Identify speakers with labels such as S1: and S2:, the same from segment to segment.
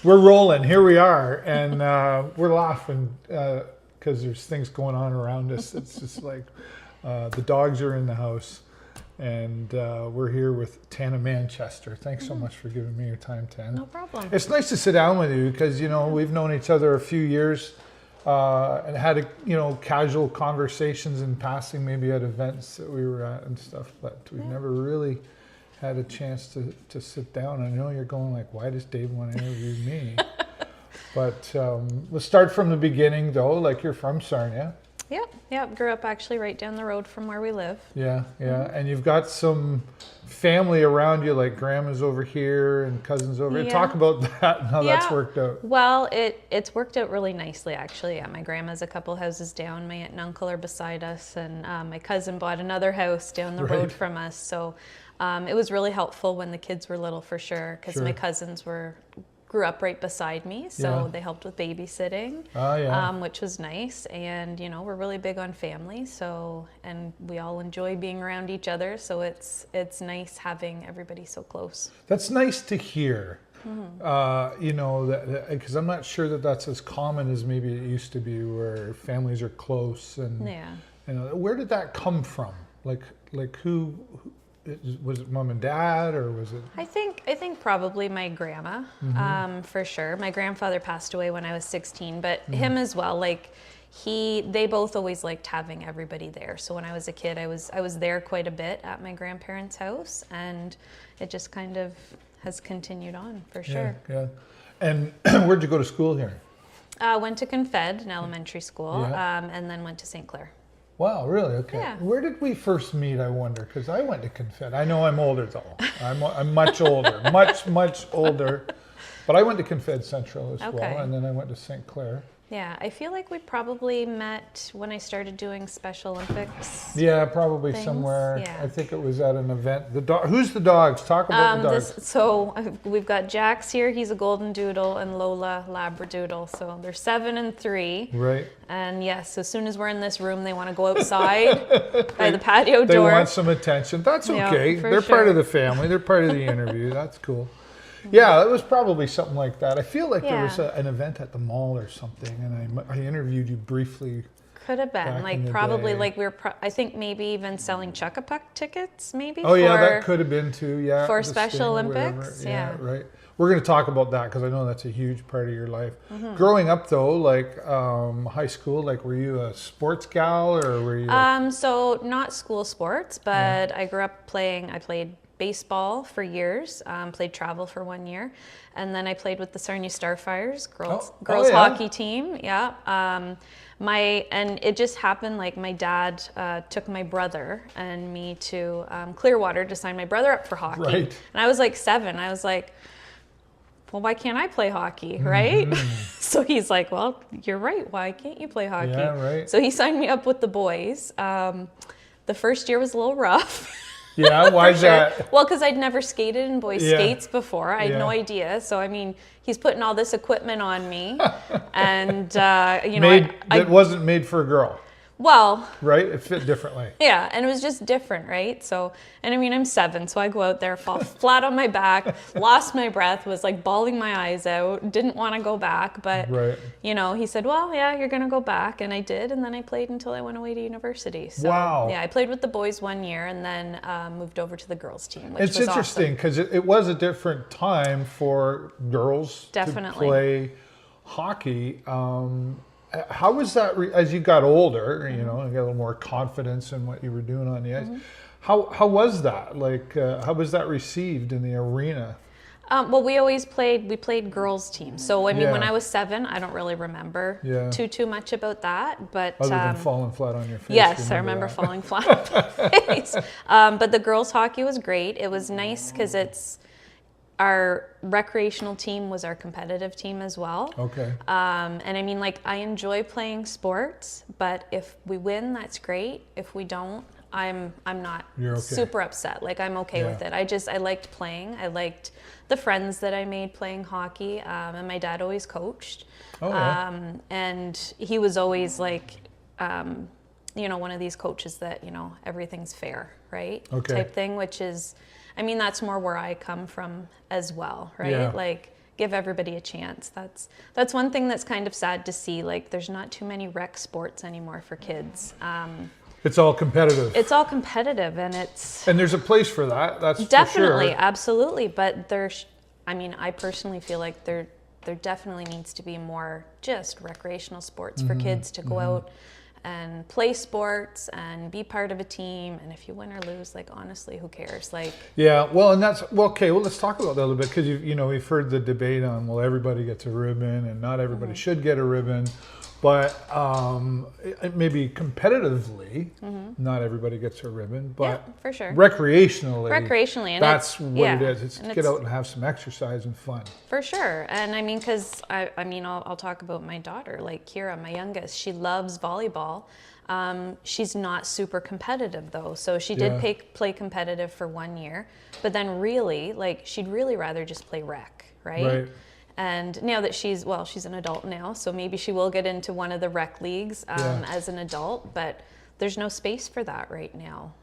S1: We're rolling. Here we are, and we're laughing because there's things going on around us. It's just like the dogs are in the house, and we're here with Tana Manchester. Thanks so much for giving me your time, Tana.
S2: No problem.
S1: It's nice to sit down with you because we've known each other a few years and had casual conversations in passing, maybe at events that we were at and stuff, but we've never really had a chance to sit down. I know you're going like, why does Dave want to interview me? But let's start from the beginning though. Like, you're from Sarnia.
S2: Yep. Grew up actually right down the road from where we live.
S1: Yeah. And you've got some family around you, like grandma's over here and cousins over here. Talk about that and how that's worked out.
S2: Well, it's worked out really nicely actually. Yeah, my grandma's a couple houses down. My aunt and uncle are beside us, and my cousin bought another house down the road from us. So it was really helpful when the kids were little, for sure, because my cousins grew up right beside me, so they helped with babysitting, which was nice. And we're really big on family, and we all enjoy being around each other, so it's nice having everybody so close.
S1: That's nice to hear. Because I'm not sure that's as common as maybe it used to be, where families are close. And where did that come from? Like who? Was it mom and dad, or was it?
S2: I think probably my grandma, for sure. My grandfather passed away when I was 16, but him as well. Like they both always liked having everybody there. So when I was a kid, I was there quite a bit at my grandparents' house, and it just kind of has continued on, for sure.
S1: Yeah. And where'd you go to school here?
S2: Went to Confed in elementary school, and then went to St. Clair.
S1: Wow, really? Okay.
S2: Yeah.
S1: Where did we first meet, I wonder? Because I went to Confed. I know I'm older, though. I'm much older. much older. But I went to Confed Central as well, and then I went to St. Clair.
S2: Yeah, I feel like we probably met when I started doing Special Olympics.
S1: Yeah, probably things. Somewhere. Yeah. I think it was at an event. Who's the dogs? Talk about the dogs.
S2: We've got Jax here. He's a golden doodle, and Lola Labradoodle. So they're 7 and 3.
S1: Right.
S2: And yes, as soon as we're in this room, they want to go outside by the patio door.
S1: They want some attention. That's okay. They're part of the family. They're part of the interview. That's cool. Yeah, it was probably something like that. I feel like there was an event at the mall or something, and I interviewed you briefly.
S2: Could have been like probably day. Like we were. I think maybe even selling Chuck-a-Puck tickets, maybe.
S1: Oh yeah, that could have been too. Yeah,
S2: for Special Olympics. Yeah,
S1: right. We're going to talk about that because I know that's a huge part of your life. Growing up though, like high school, like were you a sports gal or were you?
S2: So not school sports, but I grew up playing. I played baseball for years, played travel for 1 year, and then I played with the Sarnia Starfires girls hockey team. And it just happened, like my dad took my brother and me to Clearwater to sign my brother up for hockey.
S1: Right.
S2: And I was like 7. I was like, well, why can't I play hockey, right? So he's like, well, you're right. Why can't you play hockey?
S1: Yeah, right.
S2: So he signed me up with the boys. The first year was a little rough.
S1: Yeah, why is that?
S2: Well, because I'd never skated in boys' skates before. I had no idea. So, I mean, he's putting all this equipment on me. And,
S1: it wasn't made for a girl.
S2: Well.
S1: Right? It fit differently.
S2: Yeah, and it was just different, right? So, and I mean, I'm 7, so I go out there, fall flat on my back, lost my breath, was like bawling my eyes out, didn't want to go back. But, he said, well, yeah, you're going to go back. And I did. And then I played until I went away to university. So, yeah, I played with the boys 1 year and then moved over to the girls team, which was awesome. It's
S1: interesting because it was a different time for girls to play hockey. How was that as you got older? You got a little more confidence in what you were doing on the ice. How was that? Like, how was that received in the arena?
S2: Well, we played girls teams. So I mean, when I was 7, I don't really remember too much about that. But
S1: other than falling flat on your face.
S2: Yes, I remember falling flat on my face. But the girls hockey was great. It was nice because our recreational team was our competitive team as well.
S1: Okay.
S2: And I mean, like, I enjoy playing sports, but if we win, that's great. If we don't, I'm not super upset. Like, I'm okay with it. I liked playing. I liked the friends that I made playing hockey. And my dad always coached. And he was always like, one of these coaches that, everything's fair, right? Type thing, which is, I mean, that's more where I come from as well, right? Like, give everybody a chance. That's one thing that's kind of sad to see. Like, there's not too many rec sports anymore for kids.
S1: It's all competitive.
S2: It's all competitive, and
S1: there's a place for that. That's
S2: definitely,
S1: for sure.
S2: absolutely. But I personally feel like there definitely needs to be more just recreational sports for kids to go out and play sports and be part of a team. And if you win or lose, like, honestly, who cares? Like,
S1: yeah, well, and that's okay. Well, let's talk about that a little bit, because we've heard the debate on, well, everybody gets a ribbon and not everybody should get a ribbon. But maybe competitively, not everybody gets a ribbon, but
S2: yeah, for sure.
S1: recreationally,
S2: and
S1: that's what it is. It's
S2: and
S1: to get out and have some exercise and fun.
S2: For sure. And I mean, because I'll talk about my daughter, like Kyra, my youngest. She loves volleyball. She's not super competitive though, so she did play competitive for 1 year, but then really, like, she'd really rather just play rec, right? And now that she's an adult now, so maybe she will get into one of the rec leagues as an adult, but there's no space for that right now.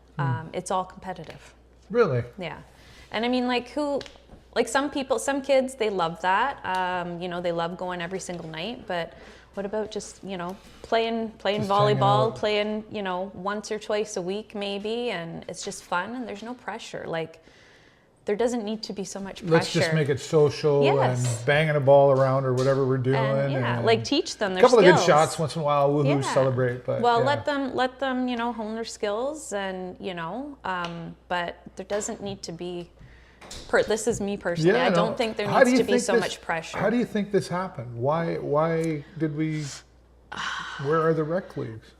S2: It's all competitive.
S1: Really?
S2: Yeah. And I mean, some kids, they love that. They love going every single night, but what about just, playing volleyball, playing, once or twice a week maybe, and it's just fun and there's no pressure. Like, there doesn't need to be so much pressure.
S1: Let's just make it social and banging a ball around or whatever we're doing.
S2: And like, teach them their
S1: skills. A couple of good shots once in a while, woohoo, celebrate. But
S2: let them, hone their skills, and but there doesn't need to be. This is me personally. I don't think there needs to be so much pressure.
S1: How do you think this happened? Why did we? Where are the rec leagues?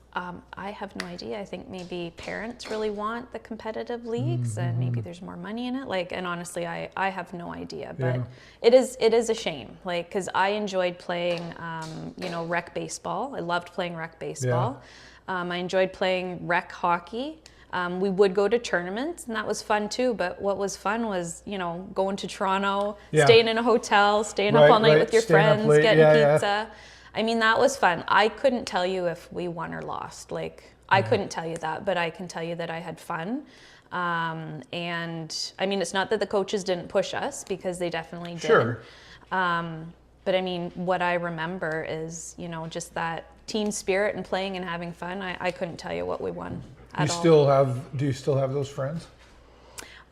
S2: I have no idea. I think maybe parents really want the competitive leagues, and maybe there's more money in it. Like, and honestly, I have no idea. But it is a shame. Like, because I enjoyed playing, rec baseball. I loved playing rec baseball. I enjoyed playing rec hockey. We would go to tournaments, and that was fun too. But what was fun was, going to Toronto, staying in a hotel, staying up all night with your friends, getting pizza. I mean, that was fun. I couldn't tell you if we won or lost. Like, I couldn't tell you that, but I can tell you that I had fun. And I mean, it's not that the coaches didn't push us, because they definitely did. Sure. But I mean, what I remember is, just that team spirit and playing and having fun. I couldn't tell you what we won at all.
S1: Do you still have those friends?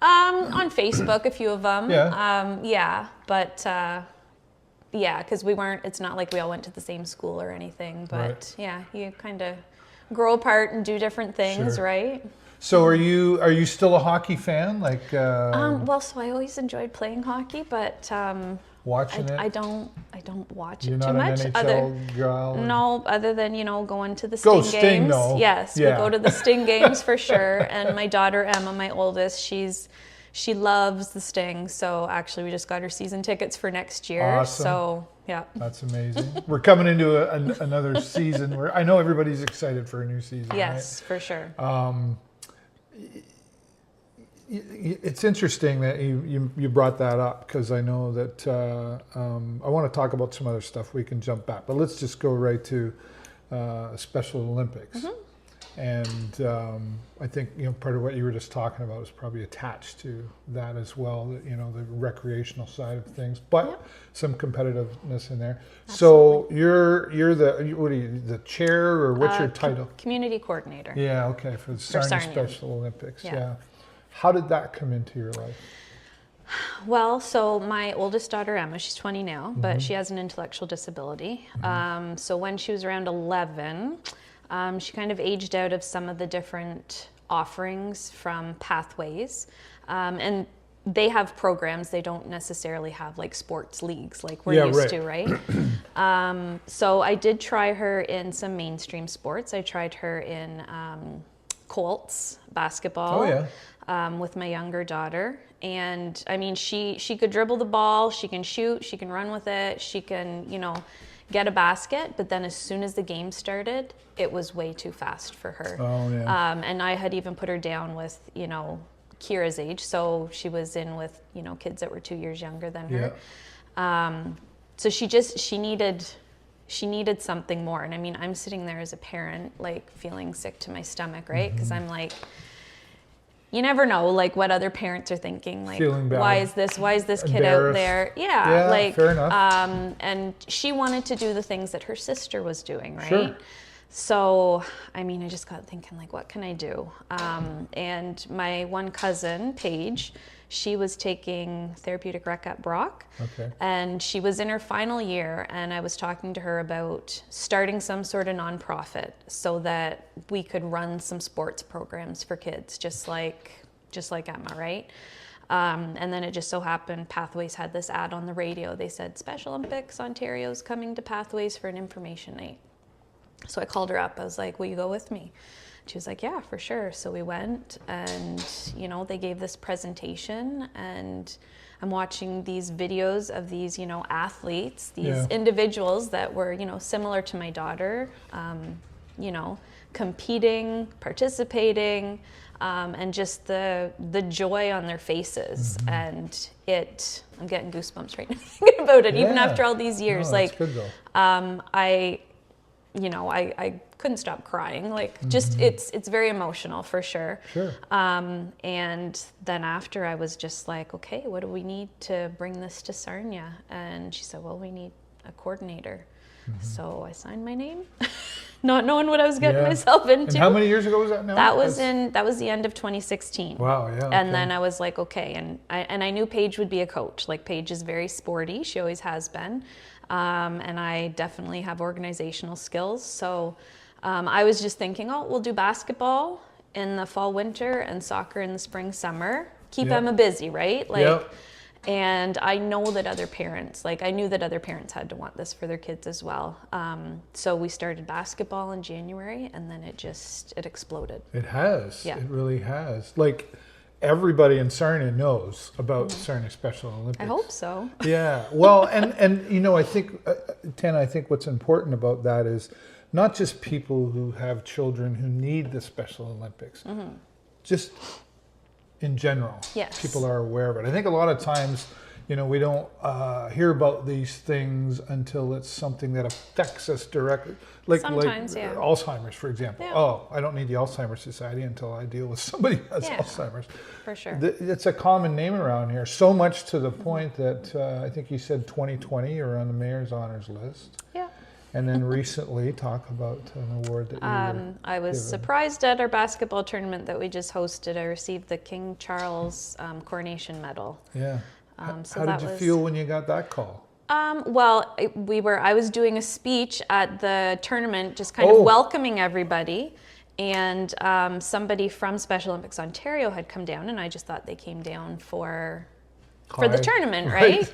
S2: On Facebook, a few of them. But because it's not like we all went to the same school or anything, but you kind of grow apart and do different things, right?
S1: So are you still a hockey fan? Like,
S2: so I always enjoyed playing hockey, but
S1: watching it.
S2: I don't watch
S1: You're
S2: it too much.
S1: An NHL girl?
S2: No, other than going to the Sting games.
S1: Though.
S2: Yes, we go to the Sting games for sure. And my daughter Emma, my oldest, she loves the Sting. So actually, we just got her season tickets for next year.
S1: Awesome.
S2: So yeah,
S1: that's amazing. We're coming into another season where I know everybody's excited for a new season.
S2: Yes,
S1: right?
S2: For sure.
S1: It's interesting that you brought that up, because I know that I want to talk about some other stuff. We can jump back, but let's just go right to Special Olympics. And I think part of what you were just talking about is probably attached to that as well. The recreational side of things, but some competitiveness in there. Absolutely. So you're the chair, or what's your title?
S2: Community coordinator.
S1: Yeah. Okay. For the Sarnia Special Olympics. Yeah. How did that come into your life?
S2: Well, so my oldest daughter, Emma, she's 20 now, but she has an intellectual disability. So when she was around 11, she kind of aged out of some of the different offerings from Pathways. And they have programs. They don't necessarily have like sports leagues like we're used to, right? So I did try her in some mainstream sports. I tried her in Colts basketball. With my younger daughter, and I mean, she could dribble the ball, she can shoot, she can run with it, she can get a basket, but then as soon as the game started, it was way too fast for her. And I had even put her down with Kyra's age, so she was in with kids that were 2 years younger than her. So she needed something more. And I mean, I'm sitting there as a parent, like feeling sick to my stomach, right? Because I'm like, you never know, like what other parents are thinking, like
S1: Feeling bad.
S2: why is this kid out
S1: Embarrassed.
S2: there?
S1: Yeah,
S2: like
S1: fair enough.
S2: and she wanted to do the things that her sister was doing, right?
S1: Sure.
S2: So I mean, I just got thinking, like, what can I do? And my one cousin, Paige, she was taking therapeutic rec at Brock.
S1: Okay.
S2: And she was in her final year, and I was talking to her about starting some sort of nonprofit so that we could run some sports programs for kids, just like Emma, right? And then it just so happened Pathways had this ad on the radio. They said, Special Olympics Ontario's coming to Pathways for an information night. So I called her up. I was like, will you go with me? She was like, yeah, for sure. So we went, and, you know, they gave this presentation, and I'm watching these videos of these, you know, athletes, these individuals that were, you know, similar to my daughter, you know, competing, participating, and just the joy on their faces. And I'm getting goosebumps right now thinking about it, even after all these years.
S1: No, that's good though.
S2: I couldn't stop crying. Like, just it's very emotional for sure.
S1: Sure.
S2: And then after, I was just like, okay, what do we need to bring this to Sarnia? And she said, well, we need a coordinator. So I signed my name, not knowing what I was getting myself into.
S1: And how many years ago was that now?
S2: That was the end of 2016.
S1: Wow, yeah.
S2: And then I was like, okay, and I knew Paige would be a coach. Like, Paige is very sporty. She always has been. And I definitely have organizational skills. So I was just thinking, we'll do basketball in the fall, winter, and soccer in the spring, summer. Keep Emma busy, right? Like, and I know that I knew that other parents had to want this for their kids as well. So we started basketball in January, and then it exploded.
S1: It has.
S2: Yeah.
S1: It really has. Like, everybody in Sarnia knows about Sarnia Special Olympics.
S2: I hope so.
S1: Yeah. Well, and you know, I think, Tana, I think what's important about that is not just people who have children who need the Special Olympics, just in general.
S2: Yes.
S1: People are aware of it. I think a lot of times, you know, we don't hear about these things until it's something that affects us directly.
S2: Sometimes, yeah.
S1: Alzheimer's, for example.
S2: Yeah.
S1: Oh, I don't need the Alzheimer's Society until I deal with somebody who has Alzheimer's.
S2: For sure.
S1: It's a common name around here, so much to the point that I think you said 2020 you're on the mayor's honors list.
S2: Yeah.
S1: And then recently, talk about an award that you were
S2: I was
S1: given.
S2: surprised at our basketball tournament that we just hosted. I received the King Charles Coronation Medal.
S1: Yeah.
S2: So
S1: How
S2: that
S1: did you
S2: was,
S1: feel when you got that call?
S2: Well, I was doing a speech at the tournament, just kind of welcoming everybody. And somebody from Special Olympics Ontario had come down, and I just thought they came down for the tournament, right?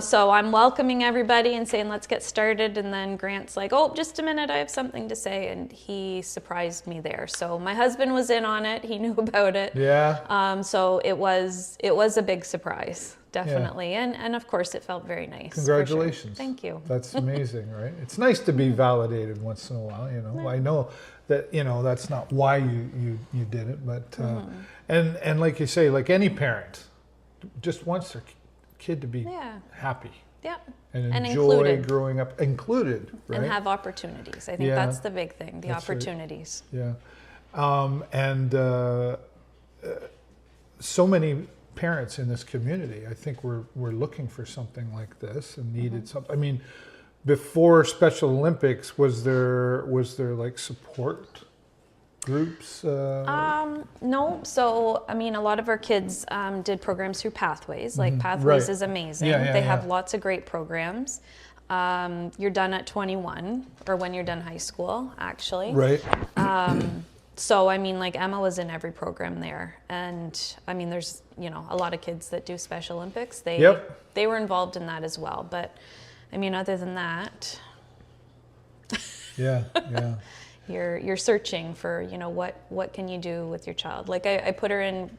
S2: So I'm welcoming everybody and saying, let's get started. And then Grant's like, oh, just a minute, I have something to say. And he surprised me there. So my husband was in on it. He knew about it.
S1: Yeah.
S2: So it was a big surprise, definitely.
S1: Yeah.
S2: And of course, it felt very nice.
S1: Congratulations.
S2: For sure. Thank you.
S1: That's amazing, right? It's nice to be validated once in a while, you know.
S2: Yeah.
S1: I know that, you know, that's not why you did it, but, and like you say, like any parent, just wants their kid to be happy.
S2: Yep.
S1: And enjoy
S2: included.
S1: growing up, included, right?
S2: And have opportunities. I think that's the big thing, the opportunities.
S1: Right. Yeah. So many parents in this community, I think we're looking for something like this and needed something. I mean, before Special Olympics, was there like support groups?
S2: No. So, I mean, a lot of our kids did programs through Pathways. Like, Pathways is amazing. They have lots of great programs. You're done at 21, or when you're done high school, actually.
S1: Right.
S2: So, I mean, like, Emma was in every program there. And, I mean, there's, you know, a lot of kids that do Special Olympics. They were involved in that as well. But, I mean, other than that... Yeah. You're searching for, you know, what can you do with your child. Like, I put her in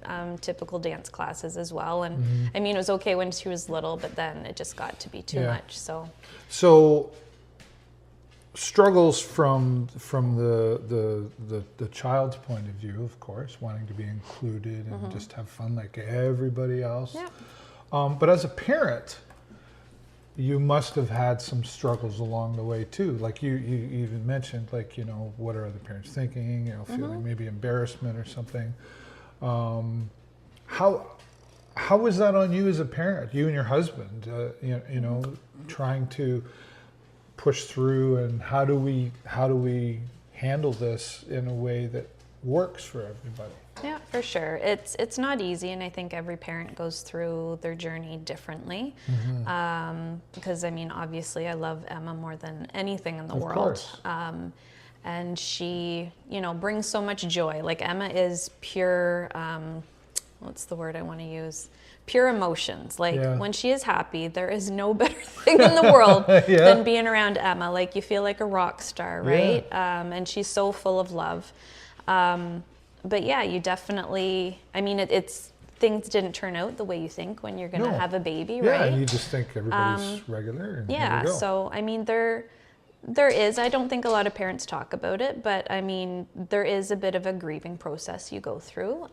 S2: typical dance classes as well, and I mean, it was okay when she was little, but then it just got to be too much. So struggles from the child's point of view, of course, wanting to be included and just have fun like everybody else. Yeah. But as a parent, you must have had some struggles along the way too. Like you even mentioned, like, you know, what are other parents thinking? You know, feeling maybe embarrassment or something.
S1: How was that on you as a parent, you and your husband, you know, trying to push through, and how do we handle this in a way that works for everybody?
S2: Yeah, for sure. It's not easy, and I think every parent goes through their journey differently. Because I mean, obviously, I love Emma more than anything in the world.
S1: Course.
S2: And she, you know, brings so much joy. Like Emma is pure. What's the word I want to use? Pure emotions. Like when she is happy, there is no better thing in the world than being around Emma. Like you feel like a rock star, right? And she's so full of love. But yeah, you definitely, I mean, it's things didn't turn out the way you think when you're going to have a baby, right?
S1: Yeah, you just think everybody's regular. And
S2: yeah,
S1: here we go.
S2: so I mean, there is, I don't think a lot of parents talk about it, but I mean, there is a bit of a grieving process you go through.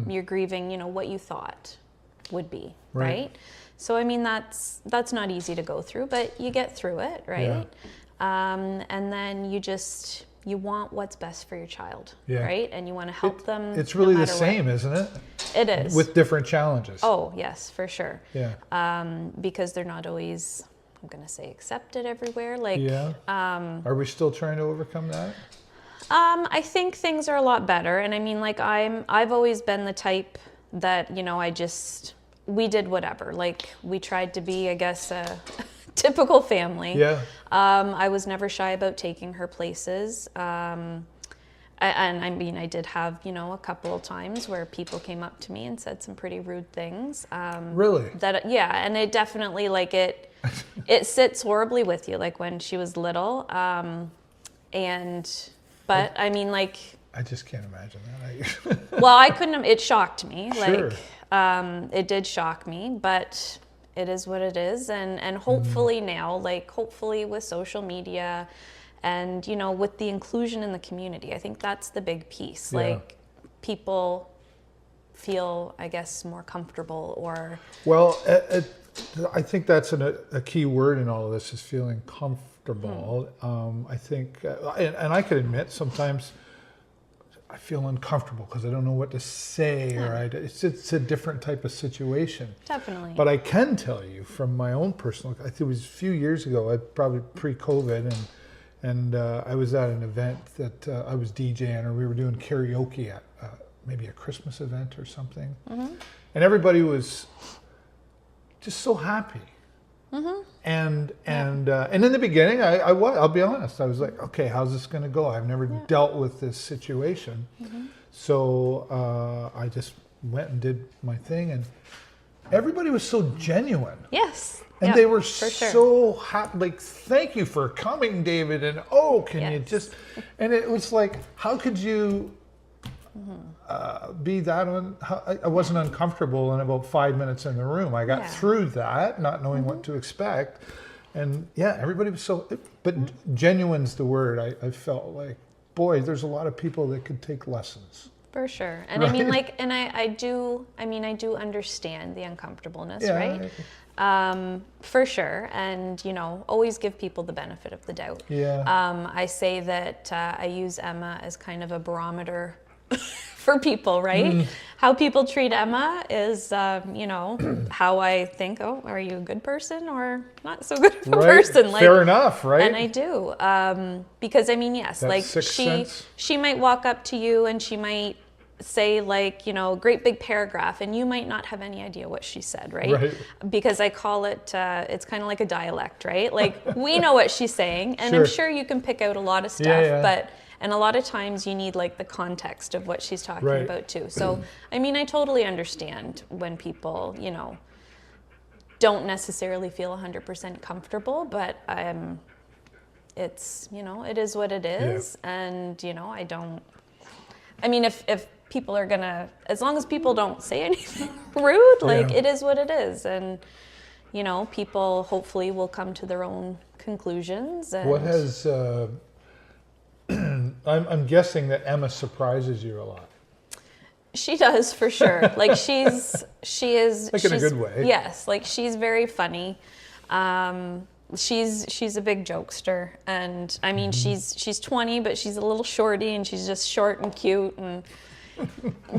S2: You're grieving, you know, what you thought would be, right? So I mean, that's not easy to go through, but you get through it, right? And then you want what's best for your child, right? And you want to help them.
S1: It's really
S2: no
S1: the same, isn't it?
S2: It is.
S1: With different challenges.
S2: Oh, yes, for sure.
S1: Yeah.
S2: Because they're not always, I'm going to say, accepted everywhere. Like,
S1: are we still trying to overcome that?
S2: I think things are a lot better. And I mean, like, I've always been the type that, you know, we did whatever. Like, we tried to be, I guess, a typical family.
S1: Yeah.
S2: I was never shy about taking her places. And I mean, I did have, you know, a couple of times where people came up to me and said some pretty rude things.
S1: Really?
S2: And it definitely, like, it sits horribly with you, like when she was little. But I mean, like,
S1: I just can't imagine that.
S2: well, I couldn't, it shocked me.
S1: Sure.
S2: Like, it did shock me, but it is what it is. And hopefully now, like, hopefully with social media and, you know, with the inclusion in the community, I think that's the big piece. Like, people feel, I guess, more comfortable or...
S1: Well, I think that's a key word in all of this, is feeling comfortable. I think, and I could admit sometimes I feel uncomfortable because I don't know what to say, or it's a different type of situation.
S2: Definitely.
S1: But I can tell you from my own personal, I think it was a few years ago, probably pre-COVID, and I was at an event that I was DJing, or we were doing karaoke at maybe a Christmas event or something, and everybody was just so happy. And in the beginning, I'll be honest, I was like, okay, how's this going to go? I've never dealt with this situation. So I just went and did my thing, and everybody was so genuine.
S2: Yes.
S1: And they were so happy, like, thank you for coming, David, and can you just, and it was like, how could you be that I wasn't uncomfortable in about 5 minutes in the room. I got through that, not knowing what to expect. And everybody was so, but genuine's the word. I felt like, boy, there's a lot of people that could take lessons.
S2: For sure. And I mean, like, and I do understand the uncomfortableness, right? For sure. And, you know, always give people the benefit of the doubt. I say that I use Emma as kind of a barometer for people, right? How people treat Emma is, you know, how I think, are you a good person or not so good of a person? Like,
S1: fair enough, right?
S2: And I do, because I mean, yes, like she might walk up to you and she might say, like, you know, a great big paragraph, and you might not have any idea what she said, right? Because I call it, it's kind of like a dialect, right? Like, we know what she's saying, and I'm sure you can pick out a lot of stuff, but and a lot of times you need, like, the context of what she's talking about too. So, I mean, I totally understand when people, you know, don't necessarily feel 100% comfortable, but it's, you know, it is what it is. And, you know, I mean, if people are gonna, as long as people don't say anything rude, like, it is what it is. And, you know, people hopefully will come to their own conclusions. And
S1: what has, I'm guessing that Emma surprises you a lot.
S2: She does, for sure. Like, she is.
S1: Like, in a good way.
S2: Yes, like, she's very funny. She's a big jokester, and I mean, she's 20, but she's a little shorty, and she's just short and cute, and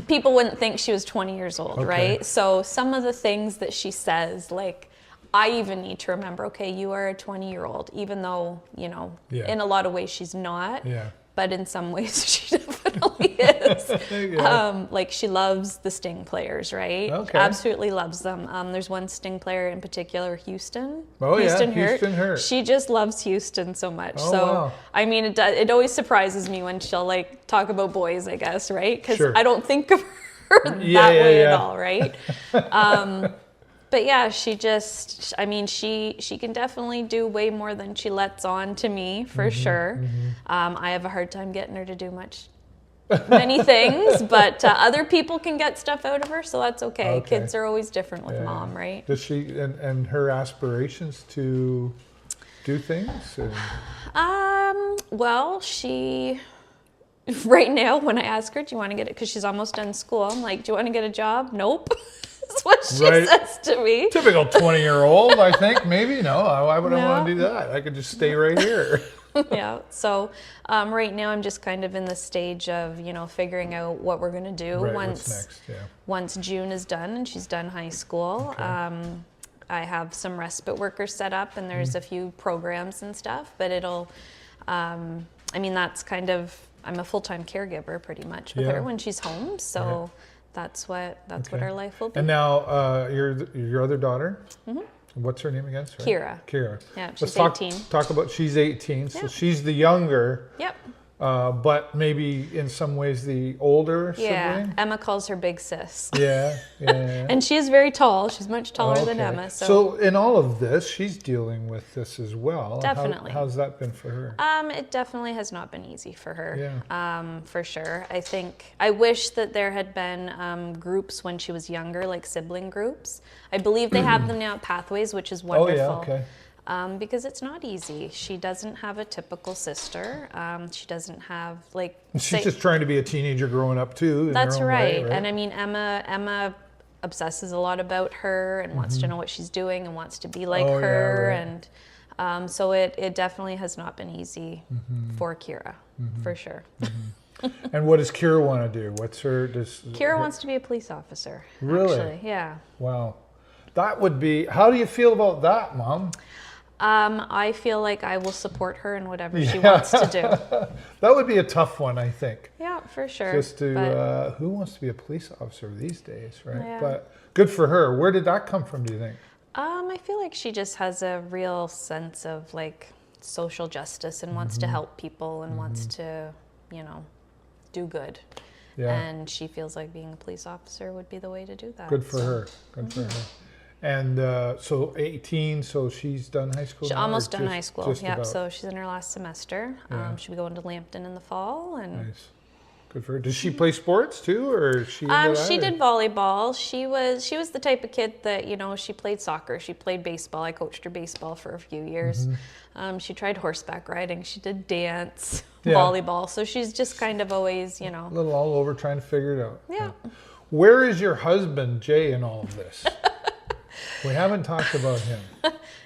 S2: people wouldn't think she was 20 years old,
S1: Okay.
S2: right? So some of the things that she says, like, I even need to remember, okay, you are a 20-year-old, even though, you know,
S1: Yeah.
S2: in a lot of ways she's not.
S1: Yeah.
S2: But in some ways she definitely is.
S1: Yeah.
S2: Like, she loves the Sting players, right?
S1: Okay.
S2: Absolutely loves them. There's one Sting player in particular, Houston.
S1: Oh, yeah,
S2: Houston
S1: Houston Hurt.
S2: She just loves Houston so much.
S1: Oh,
S2: so,
S1: wow.
S2: I mean, it always surprises me when she'll, like, talk about boys, I guess, right? Because
S1: Sure.
S2: I don't think of her that way at all, right? But yeah, she just, I mean, she can definitely do way more than she lets on to me, for sure. I have a hard time getting her to do many things, but other people can get stuff out of her, so that's okay. Kids are always different with mom, right?
S1: Does she, and her aspirations to do things?
S2: Well, she, right now, when I ask her, do you want to get it, because she's almost done school, I'm like, do you want to get a job? Nope. That's what she says to me.
S1: Typical 20-year-old, I think. Maybe, no. Why would I
S2: No.
S1: want to do that? I could just stay right here.
S2: Yeah. So right now I'm just kind of in the stage of, you know, figuring out what we're going to do
S1: Right, what's next? Yeah.
S2: once June is done and she's done high school.
S1: Okay.
S2: I have some respite workers set up and there's a few programs and stuff, but it'll, I mean, that's kind of, I'm a full-time caregiver pretty much with her when she's home. So that's what our life will be.
S1: And now your other daughter, what's her name again? Sorry.
S2: Kira. Yeah, she's
S1: Let's
S2: 18.
S1: Talk about, she's 18, so
S2: Yeah.
S1: she's the younger,
S2: Yep.
S1: but maybe in some ways the older
S2: Yeah.
S1: sibling.
S2: Emma calls her big sis.
S1: Yeah.
S2: And she is very tall. She's much taller than
S1: Okay.
S2: Emma.
S1: So in all of this, she's dealing with this as well.
S2: Definitely.
S1: How's that been for her?
S2: It definitely has not been easy for her.
S1: Yeah.
S2: For sure. I wish that there had been groups when she was younger, like sibling groups. I believe they have them now at Pathways, which is wonderful.
S1: Oh, yeah, okay.
S2: Because it's not easy. She doesn't have a typical sister. She doesn't have
S1: She's just trying to be a teenager growing up too. In
S2: That's
S1: her own
S2: right.
S1: way,
S2: And I mean, Emma obsesses a lot about her and wants to know what she's doing and wants to be like her.
S1: Yeah, right.
S2: And so it definitely has not been easy for Kyra, for sure.
S1: And what does Kyra want to do?
S2: Kyra wants to be a police officer.
S1: Really?
S2: Actually. Yeah.
S1: Wow. That would be, how do you feel about that, Mom?
S2: I feel like I will support her in whatever she wants to do.
S1: That would be a tough one, I think.
S2: Yeah, for sure.
S1: Just to, who wants to be a police officer these days, right?
S2: Yeah.
S1: But good for her. Where did that come from, do you think?
S2: I feel like she just has a real sense of like social justice and wants to help people and wants to, you know, do good.
S1: Yeah.
S2: And she feels like being a police officer would be the way to do that.
S1: Good for her. Good for her. And so 18, so she's done high school
S2: She's
S1: now, or
S2: almost done high school.
S1: just
S2: Yeah,
S1: about?
S2: so she's in her last semester.
S1: Yeah.
S2: She'll be going to Lambton in the fall. And
S1: Nice. Good for her. Does she play sports too, or is she into that,
S2: she
S1: or?
S2: did volleyball. She was the type of kid that, you know, she played soccer. She played baseball. I coached her baseball for a few years. She tried horseback riding. She did dance, volleyball. So she's just kind of always, you know.
S1: A little all over trying to figure it out.
S2: Yeah.
S1: Where is your husband, Jay, in all of this? We haven't talked about him.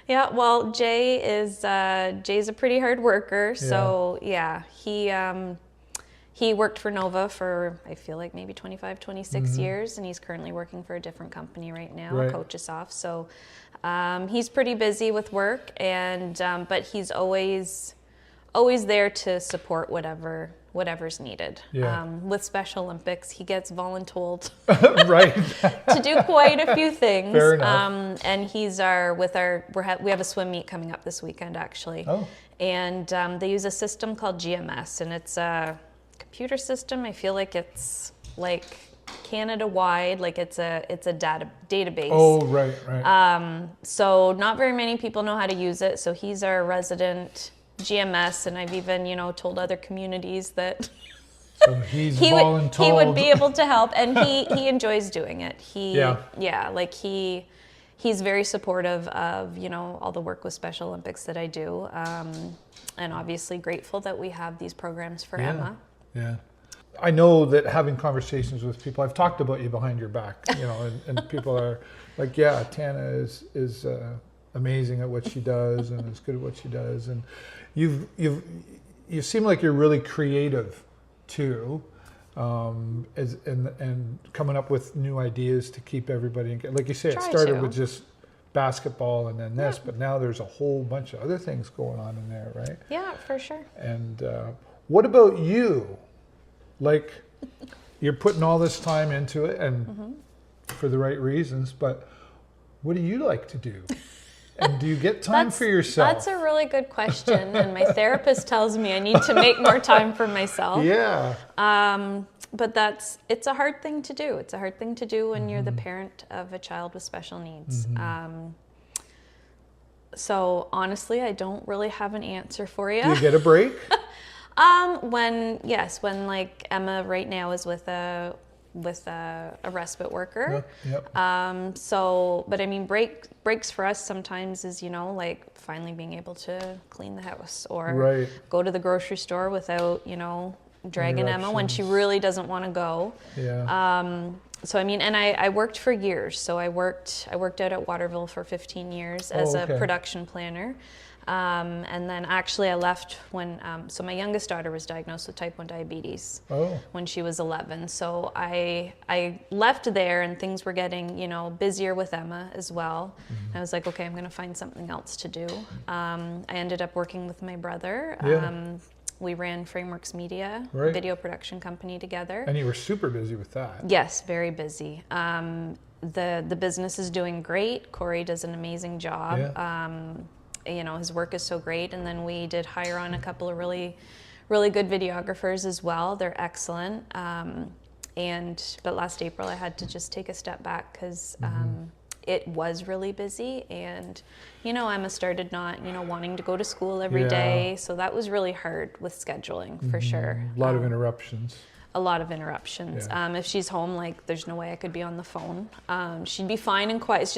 S2: Yeah, well, Jay's a pretty hard worker. So yeah, he worked for Nova for, I feel like maybe 25, 26 years, and he's currently working for a different company right now, Coachasoft. So he's pretty busy with work, and but he's always there to support whatever's needed.
S1: Yeah.
S2: With Special Olympics, he gets voluntold
S1: Right.
S2: to do quite a few things.
S1: Fair enough.
S2: And he's we have a swim meet coming up this weekend actually.
S1: Oh.
S2: And they use a system called GMS, and it's a computer system. I feel like it's like Canada-wide, like it's a database.
S1: Oh, right.
S2: So not very many people know how to use it. So he's our resident GMS, and I've even, you know, told other communities that
S1: So he's
S2: he
S1: voluntold.
S2: would be able to help, and he enjoys doing it. He's very supportive of, you know, all the work with Special Olympics that I do, and obviously grateful that we have these programs for Emma.
S1: Yeah. I know that having conversations with people, I've talked about you behind your back, you know, and people are like, yeah, Tana is amazing at what she does and is good at what she does, and you seem like you're really creative too. and coming up with new ideas to keep everybody like you say, it
S2: Try
S1: started
S2: to.
S1: with just basketball and then this, but now there's a whole bunch of other things going on in there, right?
S2: Yeah, for sure.
S1: And what about you? Like, you're putting all this time into it and for the right reasons, but what do you like to do? And do you get time for yourself?
S2: That's a really good question. And my therapist tells me I need to make more time for myself.
S1: Yeah.
S2: But it's a hard thing to do. It's a hard thing to do when you're the parent of a child with special needs. So honestly, I don't really have an answer for you.
S1: Do you get a break?
S2: When like Emma right now is with a respite worker.
S1: Yep.
S2: But I mean, breaks for us sometimes is, like finally being able to clean the house or go to the grocery store without, dragging Emma when she really doesn't want to go.
S1: Yeah.
S2: So I mean, and I worked for years. So I worked out at Waterville for 15 years as a production planner. And then actually I left when, so my youngest daughter was diagnosed with type 1 diabetes when she was 11. So I left there and things were getting, busier with Emma as well. I was like, okay, I'm going to find something else to do. I ended up working with my brother. We ran Frameworks Media, video production company together.
S1: And you were super busy with that.
S2: Yes, very busy. The business is doing great. Corey does an amazing job. His work is so great. And then we did hire on a couple of really, really good videographers as well. They're excellent. But last April I had to just take a step back because it was really busy. And, Emma started not, wanting to go to school every day. So that was really hard with scheduling for sure.
S1: A lot of interruptions.
S2: A lot of interruptions. If she's home, like there's no way I could be on the phone. She'd be fine and quiet.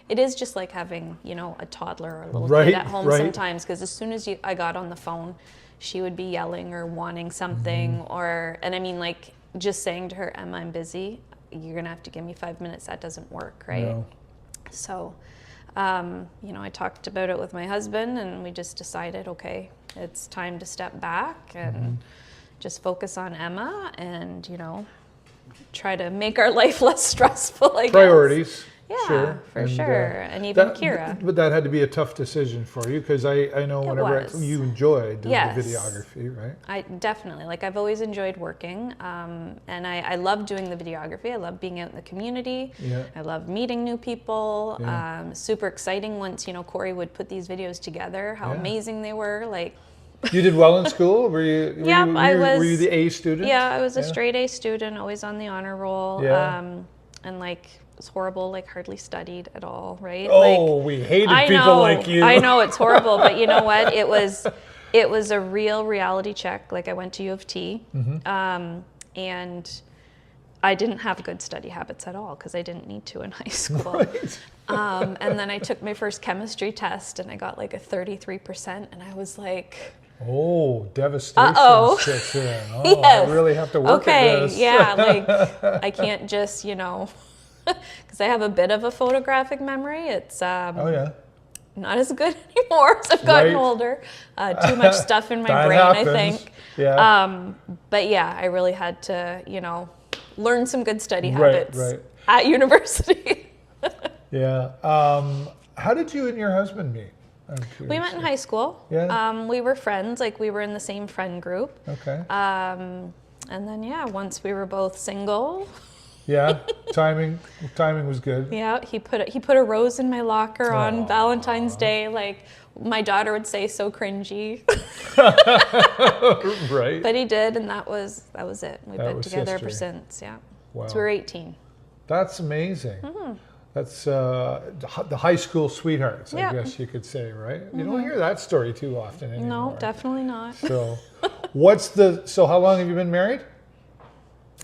S2: It is just like having, a toddler or a little kid at home sometimes, because as soon as I got on the phone, she would be yelling or wanting something and I mean, like just saying to her, Emma, I'm busy. You're going to have to give me 5 minutes. That doesn't work. Right.
S1: No.
S2: So, I talked about it with my husband and we just decided, okay, it's time to step back and just focus on Emma and, try to make our life less stressful, I guess.
S1: Priorities.
S2: Yeah, for sure. And even Kyra.
S1: But that had to be a tough decision for you because I know whenever you enjoyed doing the videography, right?
S2: I definitely. Like I've always enjoyed working and I love doing the videography. I love being out in the community. Yeah. I love meeting new people. Yeah. Super exciting once, Corey would put these videos together, how amazing they were. Like,
S1: you did well in school? Were you the A student?
S2: Yeah, I was a straight A student, always on the honor roll. Yeah. And like, it was horrible, like hardly studied at all, right?
S1: Oh, we hated people like you.
S2: I know, it's horrible, but you know what? It was a real reality check. Like I went to U of T, and I didn't have good study habits at all because I didn't need to in high school. Right. And then I took my first chemistry test and I got like a 33%, and I was like,
S1: oh, devastation sets in. Oh, yes. I really have to work at this.
S2: Yeah, like I can't just, because I have a bit of a photographic memory. It's not as good anymore as I've gotten older. Too much stuff in my brain, happens. I think. Yeah. But yeah, I really had to, learn some good study habits at university.
S1: Yeah. How did you and your husband meet?
S2: We met in high school. Yeah. We were friends, like we were in the same friend group.
S1: Okay.
S2: And then once we were both single.
S1: Yeah, timing was good.
S2: Yeah, he put a rose in my locker on Valentine's Day. Like my daughter would say, so cringy.
S1: Right.
S2: But he did, and that was it. We've been together ever since. Yeah.
S1: Wow.
S2: So we were 18.
S1: That's amazing. Mm-hmm. That's the high school sweethearts, I guess you could say, right? Mm-hmm. You don't hear that story too often anymore.
S2: No, definitely not.
S1: So, so how long have you been married?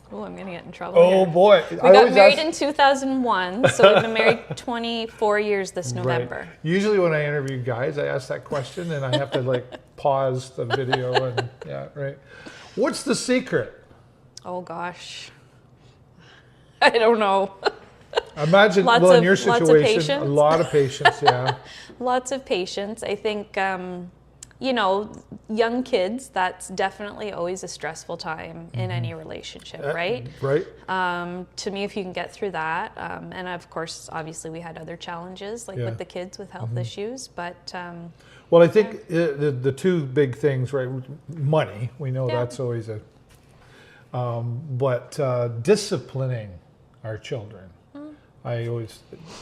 S2: Oh, I'm going to get in trouble
S1: here. Boy.
S2: We got married in 2001, so we've been married 24 years this November.
S1: Right. Usually when I interview guys, I ask that question and I have to pause the video and What's the secret?
S2: Oh gosh. I don't know.
S1: Imagine, in your situation, a lot of patience, yeah.
S2: Lots of patience. I think you know, young kids, that's definitely always a stressful time in any relationship, right?
S1: Right.
S2: To me, if you can get through that, and of course, obviously we had other challenges, like with the kids with health issues, but...
S1: well, I think the two big things, right? Money, we know that's always a... but disciplining our children, I always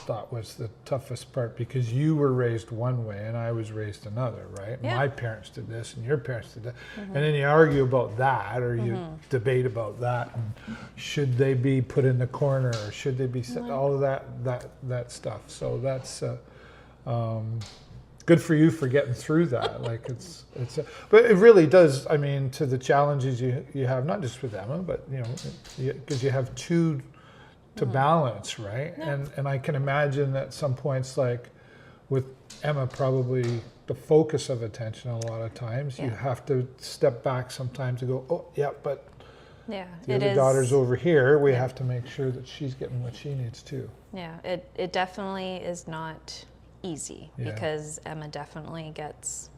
S1: thought was the toughest part, because you were raised one way and I was raised another, right?
S2: Yeah.
S1: My parents did this and your parents did that. And then you argue about that, or you debate about that, and should they be put in the corner, or should they be all of that stuff. So that's good for you for getting through that. Like but it really does, I mean, to the challenges you have, not just with Emma, but you know, because you have two to balance, right?
S2: Yeah.
S1: And I can imagine that some points, like with Emma, probably the focus of attention a lot of times, you have to step back sometimes to go, oh yeah, but the other daughter's over here, we have to make sure that she's getting what she needs too.
S2: Yeah, it definitely is not easy, because Emma definitely gets,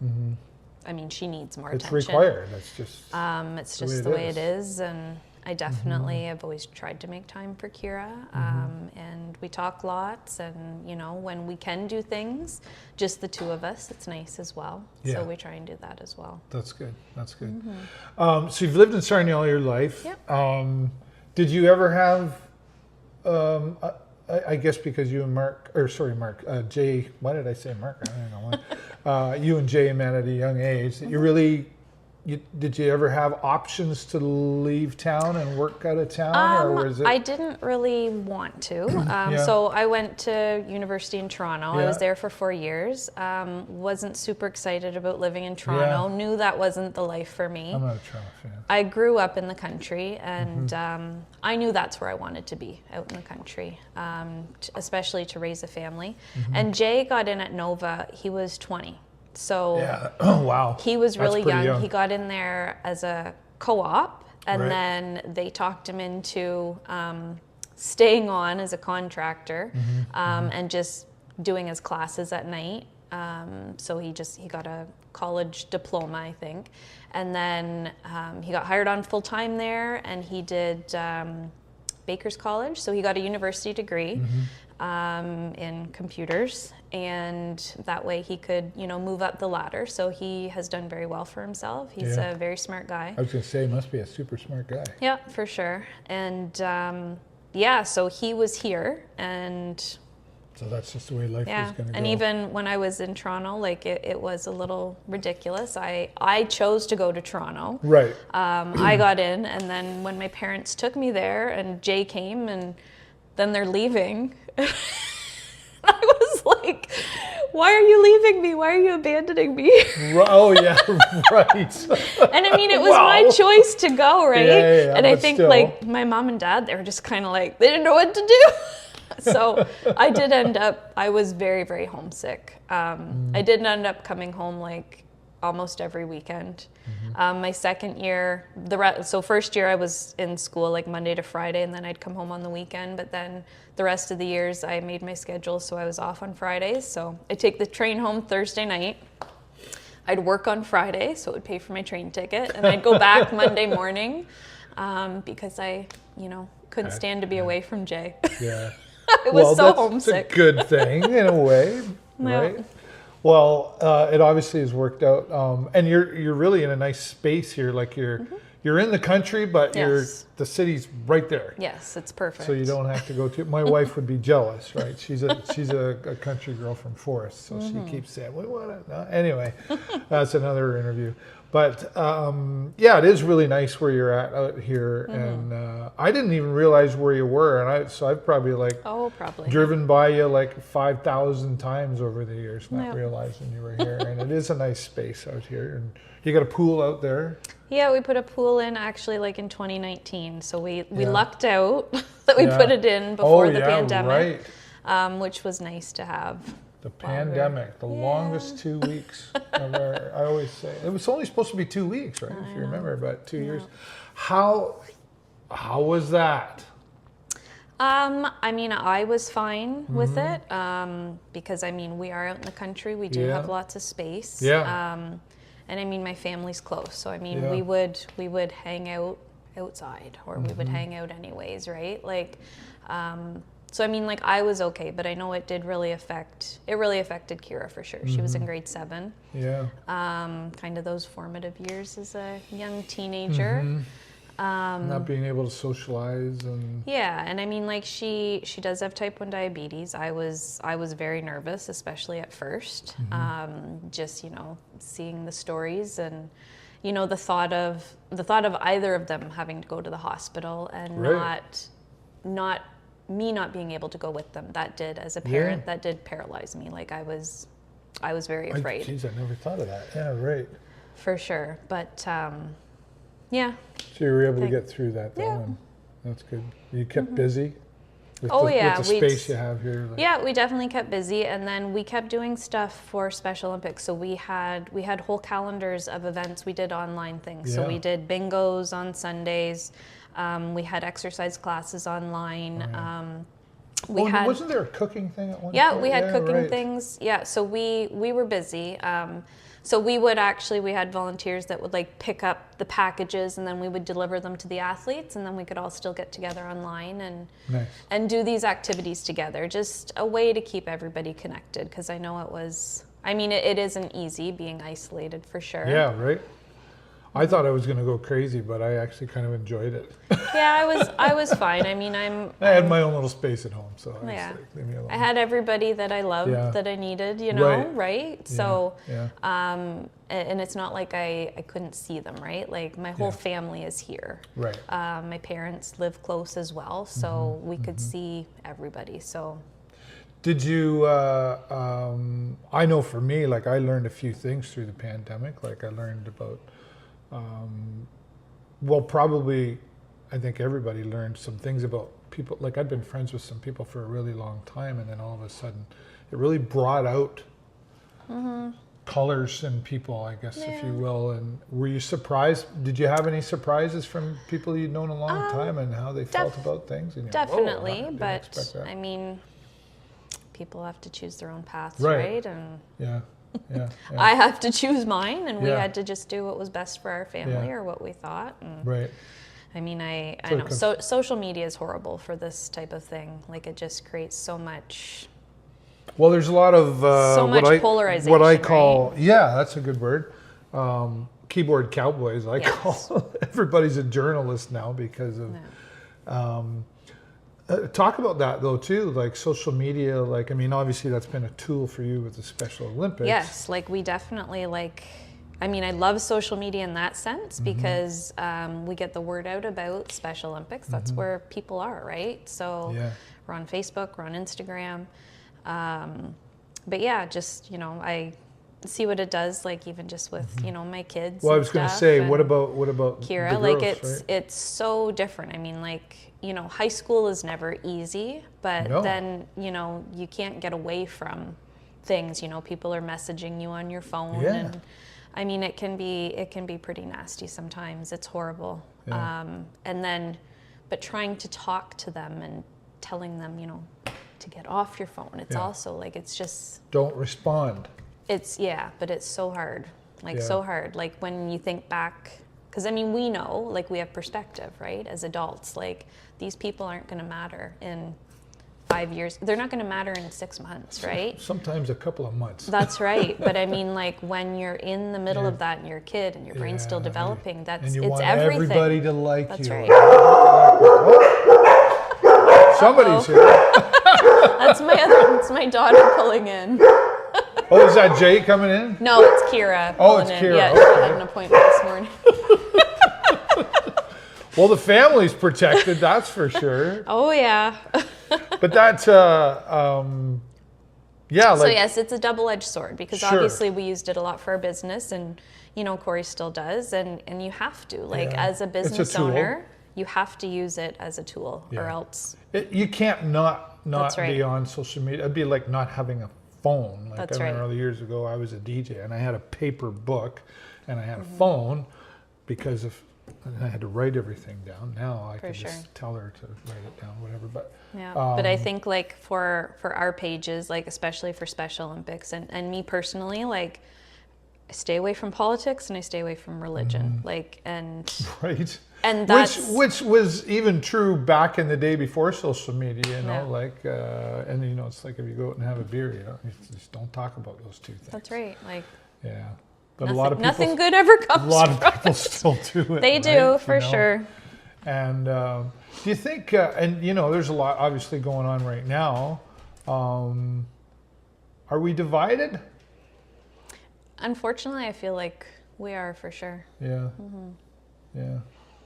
S2: I mean, she needs more attention.
S1: It's required,
S2: it's just the way it is, and I definitely have always tried to make time for Kyra, and we talk lots, and you know, when we can do things, just the two of us, it's nice as well. So we try and do that as well.
S1: That's good. That's good. So you've lived in Sarnia all your life.
S2: Yep.
S1: Did you ever have? I guess because you and Jay. Why did I say Mark? I don't know why. You and Jay met at a young age. That you really. Did you ever have options to leave town and work out of town, or was it?
S2: I didn't really want to. So I went to university in Toronto. I was there for 4 years. Wasn't super excited about living in Toronto. Knew that wasn't the life for me.
S1: I'm not a Toronto fan.
S2: I grew up in the country, and I knew that's where I wanted to be, out in the country, especially to raise a family. And Jay got in at Nova. He was 20. So
S1: wow.
S2: He was really young. He got in there as a co-op, and then they talked him into staying on as a contractor, and just doing his classes at night. So he got a college diploma, I think, and then he got hired on full time there, and he did Baker's College, so he got a university degree in computers, and that way he could, you know, move up the ladder. So he has done very well for himself. He's a very smart guy.
S1: I was going to say, he must be a super smart guy.
S2: Yeah, for sure. And so he was here, and
S1: so that's just the way life is going to go.
S2: And even when I was in Toronto, like it was a little ridiculous. I chose to go to Toronto.
S1: Right.
S2: I got in, and then when my parents took me there, and Jay came, and then they're leaving. I was like, why are you leaving me? Why are you abandoning me?
S1: Oh, yeah, right.
S2: And I mean, it was my choice to go, right?
S1: Yeah,
S2: and I think like my mom and dad, they were just kind of like, they didn't know what to do. So I did end up, I was very, very homesick. I did end up coming home like almost every weekend. My second year, so first year I was in school like Monday to Friday, and then I'd come home on the weekend. But then the rest of the years I made my schedule so I was off on Fridays. So I'd take the train home Thursday night. I'd work on Friday, so it would pay for my train ticket, and I'd go back Monday morning because I, you know, couldn't stand to be away from Jay.
S1: Yeah.
S2: It was so homesick.
S1: It's a good thing in a way, right? Well, it obviously has worked out, and you're really in a nice space here. Like you're in the country, but the city's right there.
S2: Yes, it's perfect.
S1: So you don't have to go to. My wife would be jealous, right? She's a country girl from Forest, so she keeps saying, "We want it." No. Anyway, that's another interview. But it is really nice where you're at out here, and I didn't even realize where you were, and I've probably driven by you like 5,000 times over the years, not realizing you were here. And it is a nice space out here, and you got a pool out there.
S2: Yeah, we put a pool in actually like in 2019, so we lucked out that we put it in before the pandemic, which was nice to have.
S1: The pandemic, the longest 2 weeks of our, I always say. It was only supposed to be 2 weeks, right? If you remember, about 2 years. How was that?
S2: I mean, I was fine with it because, I mean, we are out in the country. We do have lots of space.
S1: Yeah.
S2: And I mean, my family's close, so I mean,
S1: Yeah.
S2: we would hang out outside, or we would hang out anyways, right? Like, so I mean, like, I was okay, but I know it really affected Kyra for sure. She was in grade 7.
S1: Yeah.
S2: Kind of those formative years as a young teenager.
S1: Not being able to socialize and.
S2: Yeah, and I mean, like, she does have type 1 diabetes. I was very nervous, especially at first. Just, you know, seeing the stories and, you know, the thought of either of them having to go to the hospital and
S1: Right.
S2: not being able to go with them. That did, as a parent, that did paralyze me. Like, I was very afraid.
S1: Geez, I never thought of that. Yeah, right.
S2: For sure, but yeah.
S1: So you were able to get through that, though,
S2: Yeah.
S1: and that's good. You kept busy with
S2: Oh,
S1: the,
S2: yeah,
S1: with the space you have here. Like,
S2: Yeah, we definitely kept busy, and then we kept doing stuff for Special Olympics. So we had whole calendars of events. We did online things. So
S1: Yeah.
S2: we did bingos on Sundays. We had exercise classes online.
S1: Wasn't there a cooking thing at one
S2: Yeah,
S1: point?
S2: we had cooking
S1: right.
S2: things. Yeah, so we were busy. So we had volunteers that would like pick up the packages, and then we would deliver them to the athletes, and then we could all still get together online and
S1: Nice.
S2: and do these activities together. Just a way to keep everybody connected, because I know it isn't easy being isolated, for sure.
S1: Yeah, right. I thought I was going to go crazy, but I actually kind of enjoyed it.
S2: Yeah, I was fine. I mean,
S1: I had my own little space at home, so I was
S2: Yeah.
S1: like, leave me alone.
S2: I had everybody that I loved,
S1: Yeah.
S2: that I needed, you know, right?
S1: Yeah,
S2: So,
S1: yeah.
S2: and it's not like I couldn't see them, right? Like, my whole
S1: Yeah.
S2: family is here.
S1: Right.
S2: My parents live close as well, so we could see everybody. So,
S1: Did you, I know for me, like, I learned a few things through the pandemic. Like, I learned about, probably, I think everybody learned some things about people. Like, I'd been friends with some people for a really long time, and then all of a sudden, it really brought out colors in people, I guess, if you will. And were you surprised? Did you have any surprises from people you'd known a long time and how they felt about things? And you're like, "Whoa,
S2: definitely,
S1: didn't
S2: but
S1: expect that."
S2: I mean, people have to choose their own paths,
S1: Right.
S2: right? And
S1: Yeah, yeah, yeah.
S2: I have to choose mine, and we
S1: Yeah.
S2: had to just do what was best for our family
S1: Yeah.
S2: or what we thought. And
S1: Right.
S2: I mean, I
S1: So it
S2: know
S1: comes-
S2: social media is horrible for this type of thing. Like, it just creates so much.
S1: Well, there's a lot of
S2: So much
S1: what I
S2: polarization,
S1: call, yeah, that's a good word. Keyboard cowboys. I
S2: Yes.
S1: call everybody's a journalist now because of. Talk about that though too, like social media. Like, I mean, obviously that's been a tool for you with the Special Olympics.
S2: Yes, like, we definitely I mean, I love social media in that sense, because we get the word out about Special Olympics. That's where people are, right? So
S1: Yeah.
S2: we're on Facebook, we're on Instagram. But yeah, just, you know, I see what it does, like, even just with, you know, my kids.
S1: Well, I
S2: and
S1: was going to
S2: stuff,
S1: say,
S2: and
S1: what about
S2: Kyra?
S1: the
S2: Like,
S1: girls, right?
S2: it's so different. I mean, like, you know, high school is never easy, but
S1: No.
S2: then, you know, you can't get away from things. You know, people are messaging you on your phone,
S1: Yeah.
S2: and I mean, it can be pretty nasty sometimes. It's horrible.
S1: Yeah.
S2: And then, but trying to talk to them and telling them, you know, to get off your phone. It's
S1: Yeah.
S2: also like, it's just,
S1: Don't respond.
S2: but it's so hard. Like,
S1: Yeah.
S2: so hard. Like, when you think back, because I mean, we know, like, we have perspective, right? As adults, like, these people aren't going to matter in 5 years. They're not going to matter in 6 months, right?
S1: Sometimes a couple of months.
S2: That's right. But I mean, like, when you're in the middle
S1: Yeah.
S2: of that and you're a kid and your brain's still
S1: Yeah,
S2: developing,
S1: and
S2: it's
S1: you want
S2: everything.
S1: everybody to like
S2: That's
S1: you.
S2: right.
S1: Oh, somebody's here.
S2: That's my daughter pulling in.
S1: Oh, is that Jay coming in?
S2: No, it's Kira.
S1: Oh,
S2: pulling
S1: it's
S2: in.
S1: Kyra,
S2: Yeah,
S1: okay.
S2: she had an appointment this morning.
S1: Well, the family's protected, that's for sure.
S2: Oh yeah.
S1: But that's, yeah,
S2: So
S1: like,
S2: yes, it's a double-edged sword, because
S1: Sure.
S2: obviously we used it a lot for our business, and you know, Corey still does, and you have to, like,
S1: Yeah.
S2: as a
S1: It's a
S2: business
S1: tool.
S2: owner, you have to use it as a tool, or
S1: Yeah.
S2: else.
S1: you can't not
S2: That's right.
S1: be on social media. It'd be like not having a phone. Like,
S2: That's
S1: I remember
S2: right.
S1: years ago, I was a DJ and I had a paper book and I had
S2: Mm-hmm.
S1: a phone because and I had to write everything down. Now I
S2: For
S1: can
S2: sure.
S1: just tell her to write it down, whatever. But
S2: Yeah, but I think, like, for our pages, like, especially for Special Olympics, and me personally, like, I stay away from politics and I stay away from religion. Like, and
S1: Right.
S2: and that's
S1: Which was even true back in the day before social media, you know,
S2: Yeah.
S1: like, and you know, it's like if you go out and have a beer, you know, you just don't talk about those two things.
S2: that's right. Like,
S1: Yeah. But
S2: nothing,
S1: a lot of people,
S2: nothing good ever comes.
S1: a lot of
S2: from
S1: people still do it.
S2: They
S1: right?
S2: do,
S1: You
S2: for
S1: know?
S2: sure.
S1: And do you think, and you know, there's a lot obviously going on right now. Are we divided?
S2: Unfortunately, I feel like we are, for sure.
S1: Yeah. Yeah.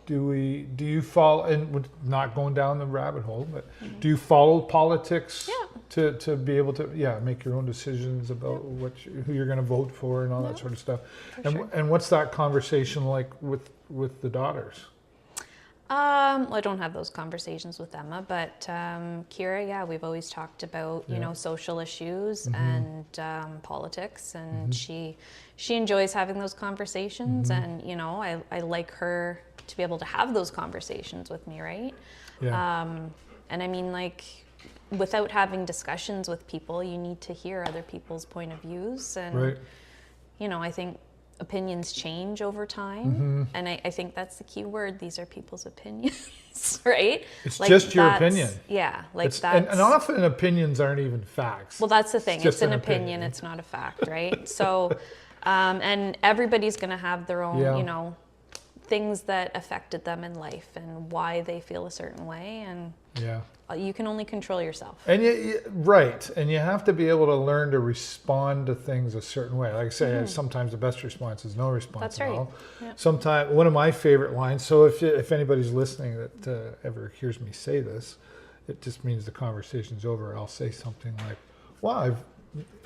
S1: Do you follow, and we're not going down the rabbit hole, but do you follow politics to be able to, make your own decisions about who you're going to vote for and all that sort of stuff? And what's that conversation like with the daughters?
S2: Well, I don't have those conversations with Emma, but Kyra, we've always talked about you know, social issues and politics, and she enjoys having those conversations, and you know, I like her to be able to have those conversations with me, right?
S1: Yeah.
S2: And I mean, like, without having discussions with people, you need to hear other people's point of views, and
S1: Right.
S2: you know, I think opinions change over time, and I think that's the key word. These are people's opinions, right?
S1: It's
S2: like,
S1: just your
S2: that's-
S1: opinion.
S2: Yeah, like
S1: It's,
S2: that's
S1: and often opinions aren't even facts.
S2: well, that's the thing. It's
S1: just
S2: an
S1: an
S2: opinion.
S1: opinion.
S2: It's not a fact, right? So, and everybody's going to have their own,
S1: Yeah.
S2: you know, things that affected them in life and why they feel a certain way, and
S1: Yeah.
S2: you can only control yourself.
S1: And right, and you have to be able to learn to respond to things a certain way. Like I say, sometimes the best response is no response
S2: That's
S1: at
S2: right.
S1: all.
S2: Yeah.
S1: Sometimes one of my favorite lines. So if anybody's listening that ever hears me say this, it just means the conversation's over. I'll say something like, "Wow,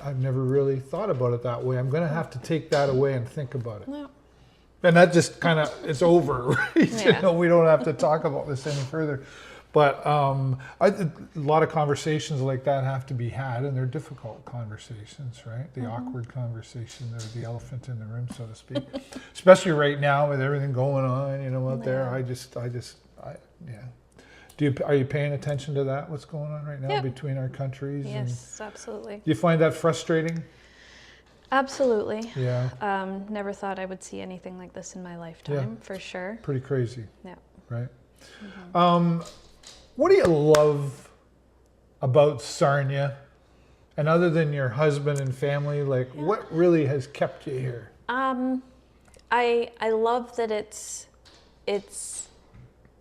S1: I've never really thought about it that way. I'm going to have to take that away and think about it."
S2: Yeah.
S1: And that just kind of, it's over, right? You
S2: Yeah.
S1: know, we don't have to talk about this any further. But a lot of conversations like that have to be had, and they're difficult conversations, right? The awkward conversation, or the elephant in the room, so to speak. Especially right now with everything going on, you know, out there. Are you paying attention to that? What's going on right now
S2: Yeah.
S1: between our countries?
S2: Yes, absolutely.
S1: Do you find that frustrating?
S2: Absolutely.
S1: Yeah,
S2: Never thought I would see anything like this in my lifetime, for sure.
S1: pretty crazy,
S2: Yeah.
S1: right? What do you love about Sarnia? And other than your husband and family, like what really has kept you here?
S2: I love that it's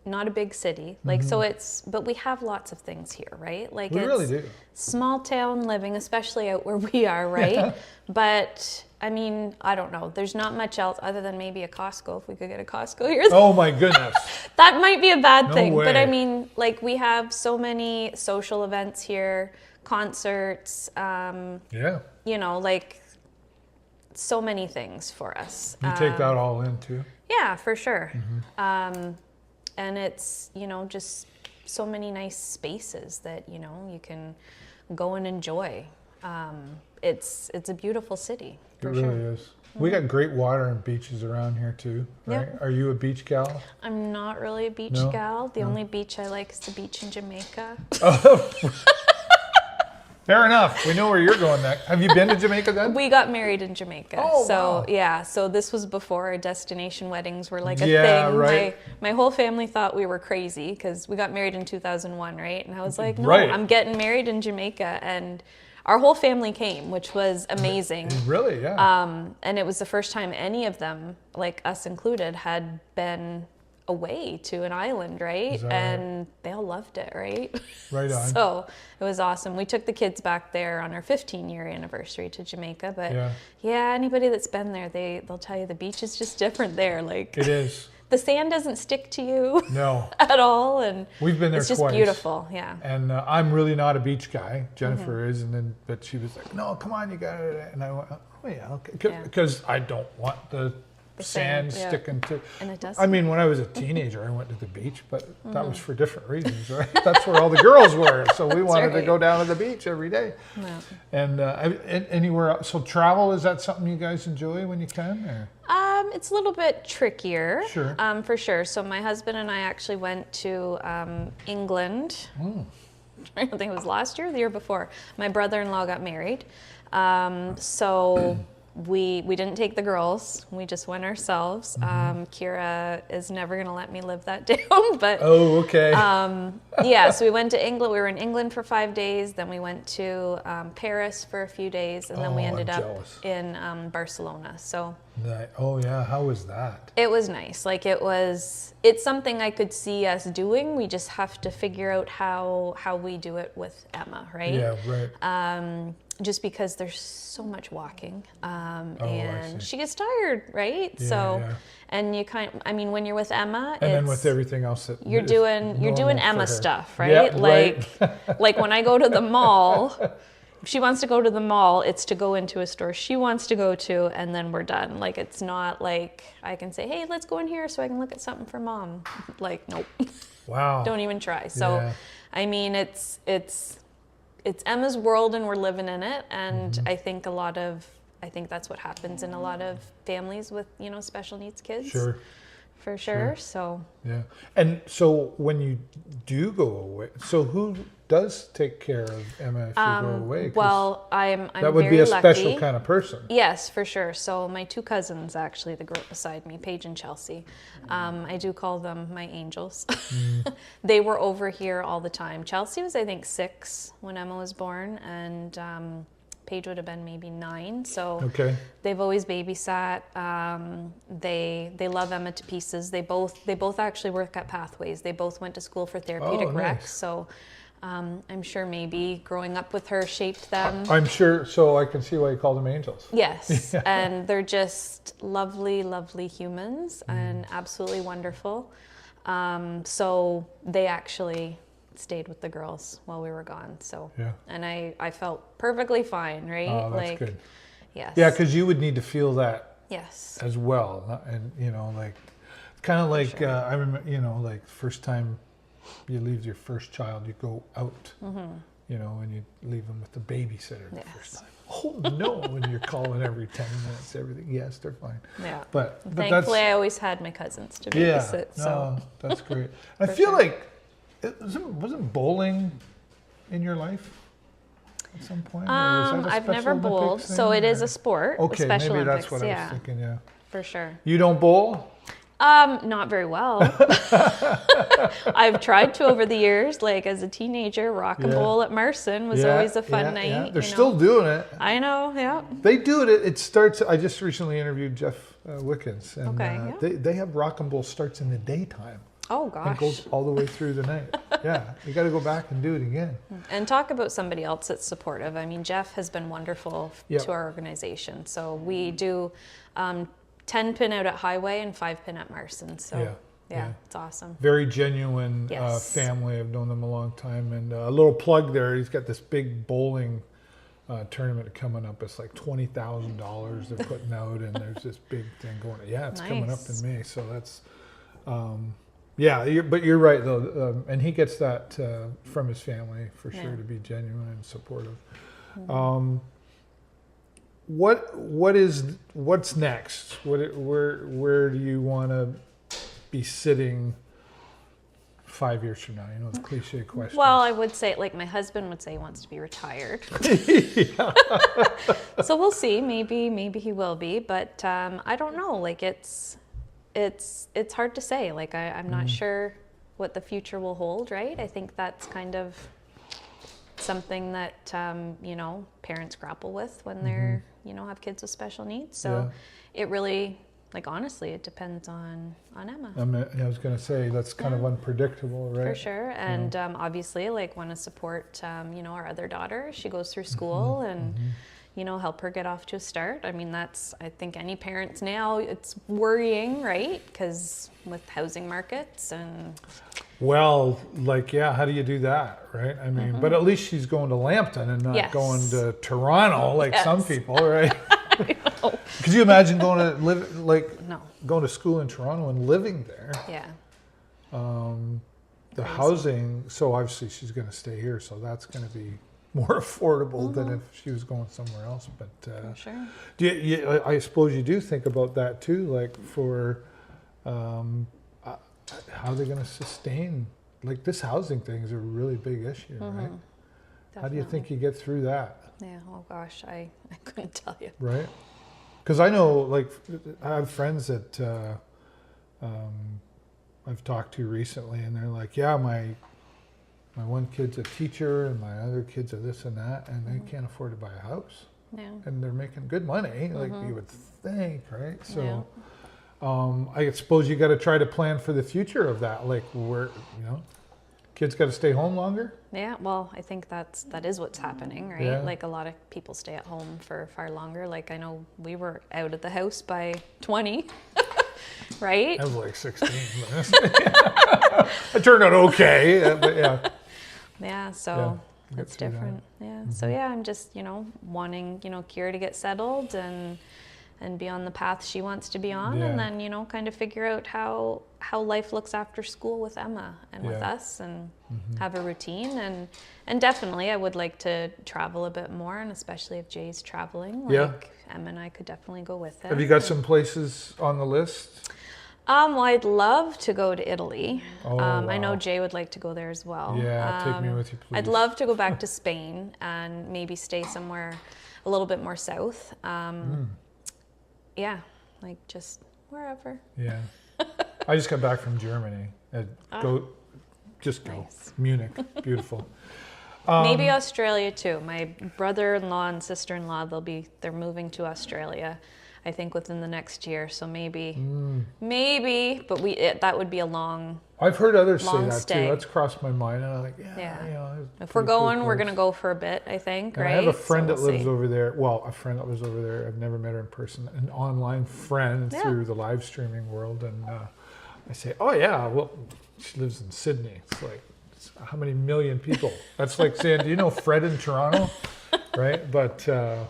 S2: not a big city, like so but we have lots of things here, right? Like
S1: We
S2: it's
S1: really do.
S2: small town living, especially out where we are, right? But I mean, I don't know. There's not much else other than maybe a Costco. If we could get a Costco here,
S1: Oh my goodness.
S2: that might be a bad
S1: No
S2: thing. But I
S1: way.
S2: mean, like we have so many social events here, concerts,
S1: Yeah.
S2: you know, like so many things for us.
S1: You take that all in too.
S2: Yeah, for sure. And it's, you know, just so many nice spaces that, you know, you can go and enjoy. It's a beautiful city,
S1: It
S2: for
S1: really
S2: sure.
S1: is. We got great water and beaches around here too, right?
S2: Yeah.
S1: Are you a beach gal?
S2: I'm not really a beach
S1: No?
S2: gal. The only beach I like is the beach in Jamaica.
S1: Fair enough. We know where you're going next. Have you been to Jamaica then?
S2: We got married in Jamaica.
S1: Oh,
S2: so
S1: wow.
S2: yeah, so this was before our destination weddings were like a
S1: Yeah,
S2: thing.
S1: right.
S2: My whole family thought we were crazy because we got married in 2001, right? And I was like, no,
S1: Right.
S2: I'm getting married in Jamaica. And our whole family came, which was amazing.
S1: Really? Yeah.
S2: And it was the first time any of them, like us included, had been away to an island, right?
S1: Is that right?
S2: And they all loved it, right?
S1: Right on.
S2: So it was awesome. We took the kids back there on our 15-year anniversary to Jamaica, but
S1: Yeah.
S2: anybody that's been there, they'll tell you the beach is just different there. Like
S1: It is.
S2: the sand doesn't stick to you
S1: No.
S2: at all, and
S1: We've been there
S2: it's just
S1: twice.
S2: beautiful. Yeah.
S1: And I'm really not a beach guy. Jennifer is, but she was like, "No, come on, you got it." And I went, "Oh yeah, okay,"
S2: Yeah.
S1: because I don't want the sand
S2: sand, yeah.
S1: sticking to.
S2: And it does.
S1: I mean, when I was a teenager, I went to the beach, but that was for different reasons, right? That's where all the girls were, so we wanted to
S2: right.
S1: go down to the beach every day.
S2: Yeah.
S1: And anywhere else. So travel, is that something you guys enjoy when you can? Or?
S2: It's a little bit trickier,
S1: Sure.
S2: for sure. So my husband and I actually went to England. I don't think it was last year or the year before. My brother-in-law got married. So we didn't take the girls. We just went ourselves. Kyra is never going to let me live that down. But
S1: Oh, okay.
S2: yeah, so we went to England. We were in England for 5 days. Then we went to Paris for a few days. And then we ended
S1: I'm
S2: up
S1: jealous.
S2: in Barcelona. So
S1: Oh, yeah. How was that?
S2: it was nice. Like it's something I could see us doing. We just have to figure out how we do it with Emma, right?
S1: Yeah, right.
S2: Just because there's so much walking,
S1: I
S2: and
S1: see.
S2: she gets tired, right?
S1: Yeah,
S2: So,
S1: yeah.
S2: and you I mean, when you're with Emma,
S1: And then with everything else that
S2: you're
S1: is
S2: doing
S1: normal
S2: Emma
S1: for her.
S2: stuff, right?
S1: Yeah,
S2: like,
S1: right.
S2: like when I go to the mall, if she wants to go to the mall, it's to go into a store she wants to go to, and then we're done. Like, it's not like I can say, hey, let's go in here so I can look at something for mom. Like, nope.
S1: Wow.
S2: Don't even try. So,
S1: Yeah.
S2: I mean, it's Emma's world and we're living in it. And I think that's what happens in a lot of families with, special needs kids.
S1: Sure.
S2: For sure. So,
S1: Yeah. And so when you do go away, so who does take care of Emma if you go away? 'Cause
S2: well, I'm
S1: that would
S2: very
S1: be a
S2: lucky.
S1: special kind of person.
S2: Yes, for sure. So my 2 cousins, actually, that grew up beside me, Paige and Chelsea, I do call them my angels. They were over here all the time. Chelsea was, I think, 6 when Emma was born, and Paige would have been maybe 9. So
S1: Okay.
S2: they've always babysat. They love Emma to pieces. They both actually work at Pathways. They both went to school for therapeutic rec.
S1: Nice.
S2: So I'm sure maybe growing up with her shaped them.
S1: I'm sure, so I can see why you call them angels.
S2: Yes, and they're just lovely, lovely humans and absolutely wonderful. So they actually stayed with the girls while we were gone. So,
S1: Yeah.
S2: and I felt perfectly fine, right?
S1: Oh, that's good.
S2: Yes.
S1: Yeah, because you would need to feel that
S2: Yes.
S1: as well. And, like, kind of like,
S2: Sure.
S1: I remember, like, first time you leave your first child, you go out, and you leave them with the babysitter the first time. Oh, no, when you're calling every 10 minutes, everything. Yes, they're fine.
S2: Yeah.
S1: But
S2: Thankfully, I always had my cousins to babysit.
S1: yeah,
S2: So
S1: no, that's great. I
S2: For
S1: feel
S2: sure.
S1: like, wasn't bowling in your life at some point? Or was that a
S2: I've never
S1: Special
S2: bowled,
S1: Olympics
S2: so
S1: thing,
S2: it is
S1: or-
S2: a sport.
S1: Okay,
S2: Special
S1: maybe
S2: Olympics,
S1: that's what I
S2: yeah,
S1: was thinking, yeah.
S2: for sure.
S1: You don't bowl?
S2: Not very well. I've tried to over the years, like as a teenager, rock and
S1: Yeah.
S2: bowl at Marson was always a fun night.
S1: Yeah. They're
S2: you
S1: still
S2: know.
S1: doing it.
S2: I know, yeah.
S1: They do it. It starts. I just recently interviewed Jeff Wickens, and
S2: Okay, yeah.
S1: they have rock and bowl starts in the daytime
S2: Oh
S1: and
S2: gosh.
S1: goes all the way through the night. Yeah, you got to go back and do it again.
S2: And talk about somebody else that's supportive. I mean, Jeff has been wonderful
S1: Yep.
S2: to our organization. So we do 10 pin out at Highway and 5 pin at Marson. So
S1: Yeah.
S2: it's awesome.
S1: Very genuine
S2: Yes.
S1: family. I've known them a long time. And a little plug there. He's got this big bowling tournament coming up. It's like $20,000 they're putting out, and there's this big thing going. Yeah, it's coming up
S2: Nice.
S1: in May. So that's. But you're right though, and he gets that from his family for sure,
S2: Yeah.
S1: to be genuine and supportive.
S2: Mm-hmm.
S1: What's next? Where do you want to be sitting 5 years from now? The cliche question.
S2: Well, I would say, like my husband would say he wants to be retired. So we'll see. Maybe he will be, but I don't know. Like it's hard to say. Like I'm not sure what the future will hold, right? I think that's kind of something that parents grapple with when they're have kids with special needs. So it really, like honestly, it depends on Emma.
S1: I was going to say that's kind of unpredictable, right?
S2: For sure, and obviously, like want to support our other daughter. She goes through school and. Help her get off to a start. I mean, I think any parents now, it's worrying, right? Because with housing markets and...
S1: Well, how do you do that, right? I mean, but at least she's going to Lambton and not
S2: Yes.
S1: going to Toronto like some
S2: Yes.
S1: people, right? Could you imagine going to
S2: No.
S1: going to school in Toronto and living there?
S2: Yeah.
S1: The housing, so obviously she's going to stay here, so that's going to be more affordable than if she was going somewhere else. But
S2: For sure.
S1: I suppose you do think about that too, like for how they're going to sustain. Like this housing thing is a really big issue, right? How do you think you get through that,
S2: Yeah, oh gosh, I couldn't tell you.
S1: right? Because I know, like, I have friends that I've talked to recently, and they're like, yeah, my one kid's a teacher, and my other kid's a this and that, and they can't afford to buy a house.
S2: Yeah.
S1: And they're making good money, like you would think, right? So,
S2: Yeah.
S1: I suppose you got to try to plan for the future of that, like where, kids got to stay home longer.
S2: Yeah, well, I think that is what's happening, right?
S1: Yeah.
S2: Like a lot of people stay at home for far longer. Like I know we were out of the house by 20, right?
S1: I was like 16. I turned out okay, but yeah.
S2: Yeah, so
S1: get
S2: it's
S1: through that.
S2: different. Yeah. So yeah, I'm just, wanting, Kyra to get settled and be on the path she wants to be on,
S1: Yeah.
S2: and then, kind of figure out how life looks after school with Emma and with
S1: Yeah.
S2: us, and have a routine, and definitely I would like to travel a bit more, and especially if Jay's traveling, like
S1: Yeah.
S2: Emma and I could definitely go with him.
S1: Have you got some places on the list?
S2: Well, I'd love to go to Italy.
S1: Oh,
S2: I know
S1: wow.
S2: Jay would like to go there as well.
S1: Yeah, take me with you, please.
S2: I'd love to go back to Spain and maybe stay somewhere a little bit more south. Yeah, like just wherever.
S1: Yeah. I just got back from Germany. Go.
S2: Nice.
S1: Munich, beautiful.
S2: Maybe Australia too. My brother-in-law and sister-in-law, they're moving to Australia, I think within the next year. So maybe, but that would be a long.
S1: I've heard others say
S2: long
S1: that
S2: stay.
S1: too. That's crossed my mind, and I'm like,
S2: Yeah.
S1: it's
S2: If we're
S1: pretty cool
S2: going, we're
S1: place.
S2: gonna go for a bit, I think,
S1: And
S2: right?
S1: I have a friend
S2: So
S1: that
S2: we'll
S1: lives
S2: see.
S1: over there. Well, a friend that lives over there. I've never met her in person. An online friend
S2: Yeah.
S1: through the live streaming world, and I say, "Oh yeah, well, she lives in Sydney." It's like, how many million people? That's like saying, "Do you know Fred in Toronto?" Right? But yeah,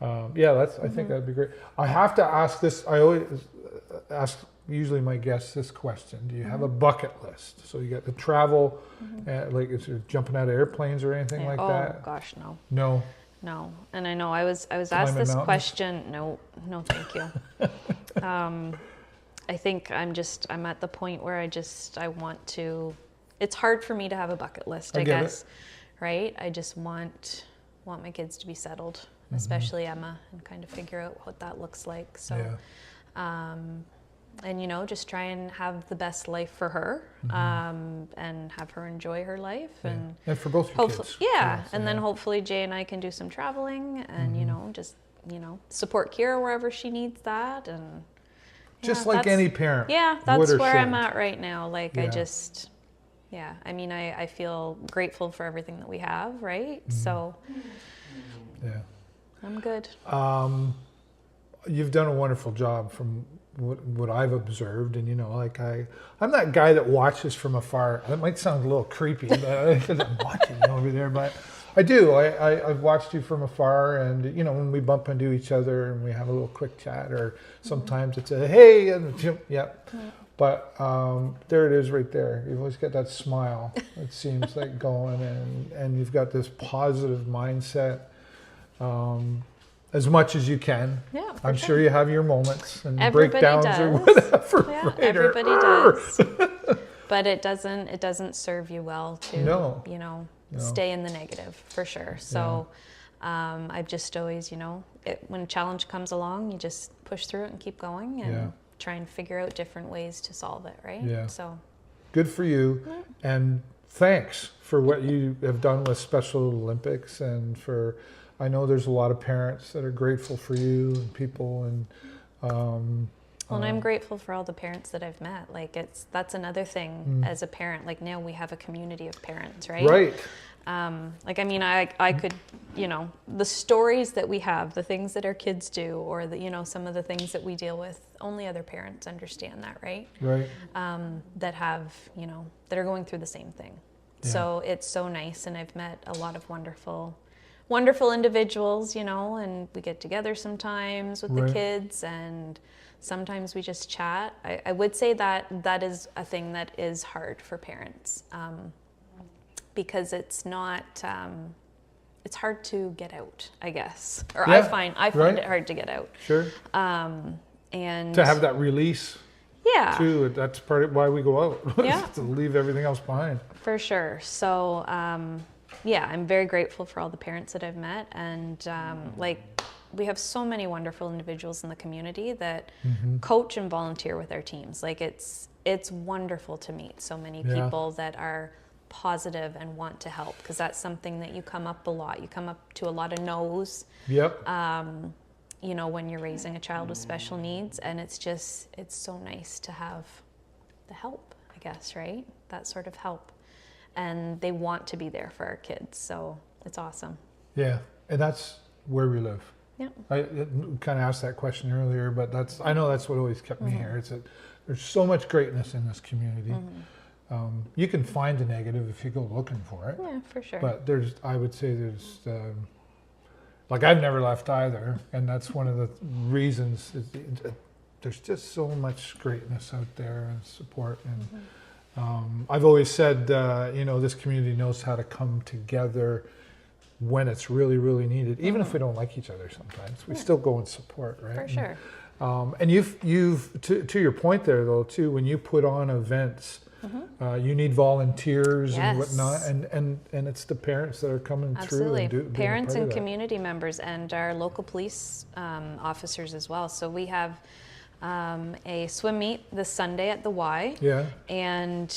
S1: I think that'd be great. I have to ask this. I always ask usually my guests this question: do you have a bucket list? So you got the travel, like is there jumping out of airplanes or anything like that?
S2: Oh gosh, no.
S1: No.
S2: And I know I was asked
S1: Climb
S2: this
S1: mountains?
S2: question. No, thank you. I think I'm at the point where I want to. It's hard for me to have a bucket list, I
S1: get it.
S2: guess, right? I just want my kids to be settled, especially Emma, and kind of figure out what that looks like. So,
S1: Yeah.
S2: and just try and have the best life for her, and have her enjoy her life, and
S1: And for both your
S2: hopefully,
S1: kids.
S2: yeah,
S1: Yes,
S2: and then hopefully Jay and I can do some traveling, and just support Kyra wherever she needs that, and
S1: Just
S2: yeah,
S1: like
S2: that's-
S1: any parent.
S2: yeah,
S1: would
S2: that's
S1: or
S2: where I'm
S1: should.
S2: at right now. Like
S1: Yeah.
S2: I mean, I feel grateful for everything that we have, right? So
S1: Yeah.
S2: I'm good.
S1: You've done a wonderful job from what I've observed, and like I'm that guy that watches from afar. That might sound a little creepy, but I'm watching you over there. But I do. I've watched you from afar, and when we bump into each other and we have a little quick chat, or sometimes it's a hey, and yeah. But there it is, right there. You've always got that smile. It seems like going, and you've got this positive mindset. As much as you can.
S2: Yeah, for
S1: I'm
S2: sure.
S1: sure you have your moments and
S2: Everybody
S1: breakdowns or
S2: does.
S1: whatever.
S2: Yeah,
S1: right?
S2: everybody does. But it doesn't serve you well to
S1: No.
S2: stay in the negative, for sure. So I've just always, when a challenge comes along, you just push through it and keep going, and try and figure out different ways to solve it, right?
S1: Yeah.
S2: So
S1: Good for you. And thanks for what you have done with Special Olympics, and I know there's a lot of parents that are grateful for you and people, and
S2: and I'm grateful for all the parents that I've met. Like that's another thing as a parent. Like now we have a community of parents, right?
S1: right.
S2: Like, I mean, I could, the stories that we have, the things that our kids do, or some of the things that we deal with, only other parents understand that, right?
S1: Right.
S2: That have, that are going through the same thing.
S1: Yeah.
S2: So it's so nice. And I've met a lot of wonderful individuals, and we get together sometimes with the
S1: Right.
S2: kids, and sometimes we just chat. I would say that is a thing that is hard for parents, because it's not, it's hard to get out, I guess. Or
S1: Yeah,
S2: I find
S1: right.
S2: it hard to get out.
S1: Sure.
S2: And
S1: To have that release
S2: yeah,
S1: too. That's part of why we go out.
S2: Yeah.
S1: To leave everything else behind.
S2: for sure. So, yeah, I'm very grateful for all the parents that I've met, and like we have so many wonderful individuals in the community that
S1: Mm-hmm.
S2: coach and volunteer with our teams. Like it's wonderful to meet so many
S1: Yeah.
S2: people that are positive and want to help, because that's something that you come up a lot. You come up to a lot of no's,
S1: Yep.
S2: you know, when you're raising a child with special needs, and it's so nice to have the help, I guess, right? That sort of help. And they want to be there for our kids, so it's awesome.
S1: Yeah, and that's where we live.
S2: Yeah.
S1: I kind of asked that question earlier, but I know that's what always kept me here. It's that there's so much greatness in this community. You can find the negative if you go looking for it.
S2: Yeah, for sure.
S1: But I would say like I've never left either, and that's one of the reasons. There's just so much greatness out there and support, and I've always said, you know, this community knows how to come together when it's really, really needed. Even if we don't like each other sometimes, we still go and support, right?
S2: For sure.
S1: And you've to your point there though too, when you put on events. You need volunteers and
S2: Yes.
S1: whatnot, and it's the parents that are coming
S2: Absolutely.
S1: through and
S2: Parents
S1: being a
S2: and
S1: part of that.
S2: community members and our local police officers as well. So we have a swim meet this Sunday at the Y.
S1: Yeah.
S2: And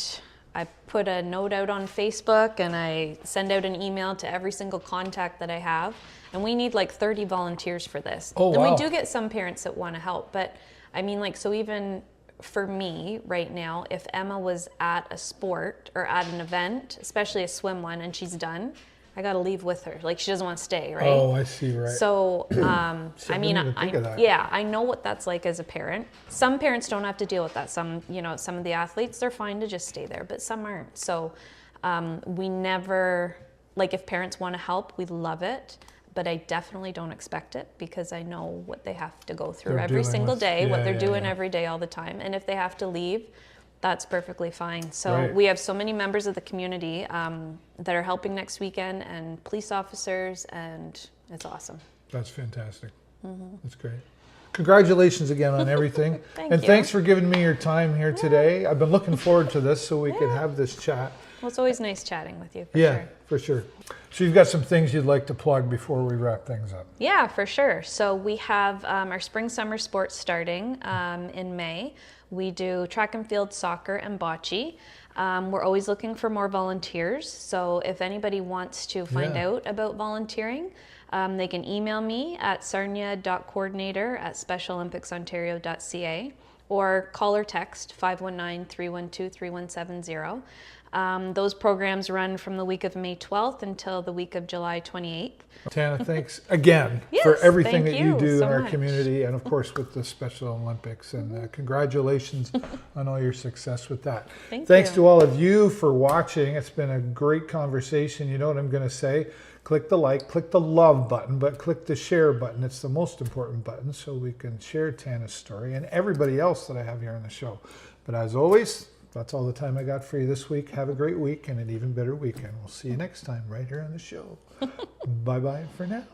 S2: I put a note out on Facebook, and I send out an email to every single contact that I have. And we need like 30 volunteers for this.
S1: Oh,
S2: and
S1: wow.
S2: we do get some parents that want to help. But I mean, like, so even for me right now, if Emma was at a sport or at an event, especially a swim one, and she's done, I got to leave with her. Like, she doesn't want to stay, right?
S1: Oh, I see. Right.
S2: So, I mean,
S1: didn't even think of that.
S2: yeah, I know what that's like as a parent. Some parents don't have to deal with that. Some, you know, some of the athletes, they're fine to just stay there, but some aren't. So, we never, like, if parents want to help, we love it. But I definitely don't expect it, because I know what they have to go through
S1: They're
S2: every
S1: dealing
S2: single
S1: with-
S2: day, what
S1: yeah,
S2: they're
S1: yeah,
S2: doing
S1: yeah.
S2: every day, all the time. And if they have to leave, that's perfectly fine. So
S1: Right.
S2: we have so many members of the community that are helping next weekend, and police officers, and it's awesome.
S1: That's fantastic. That's great. Congratulations again on everything.
S2: Thank
S1: and
S2: you.
S1: thanks for giving me your time here today. I've been looking forward to this so we could have this chat.
S2: Well, it's always nice chatting with you, for
S1: Yeah,
S2: sure.
S1: for sure. So you've got some things you'd like to plug before we wrap things up.
S2: Yeah, for sure. So we have our spring-summer sports starting in May. We do track and field, soccer, and bocce. We're always looking for more volunteers. So if anybody wants to find
S1: Yeah.
S2: out about volunteering, they can email me at sarnia.coordinator@specialolympicsontario.ca, or call or text 519-312-3170. Those programs run from the week of May 12th until the week of July 28th.
S1: Tana, thanks again
S2: Yes,
S1: for everything
S2: thank
S1: that you
S2: you
S1: do
S2: so
S1: in our
S2: much.
S1: community, and of course with the Special Olympics. And congratulations on all your success with that. Thanks
S2: you.
S1: to all of you for watching. It's been a great conversation. You know what I'm going to say? Click the like, click the love button, but click the share button. It's the most important button, so we can share Tana's story and everybody else that I have here on the show. But as always, that's all the time I got for you this week. Have a great week and an even better weekend. We'll see you next time right here on the show. Bye-bye for now.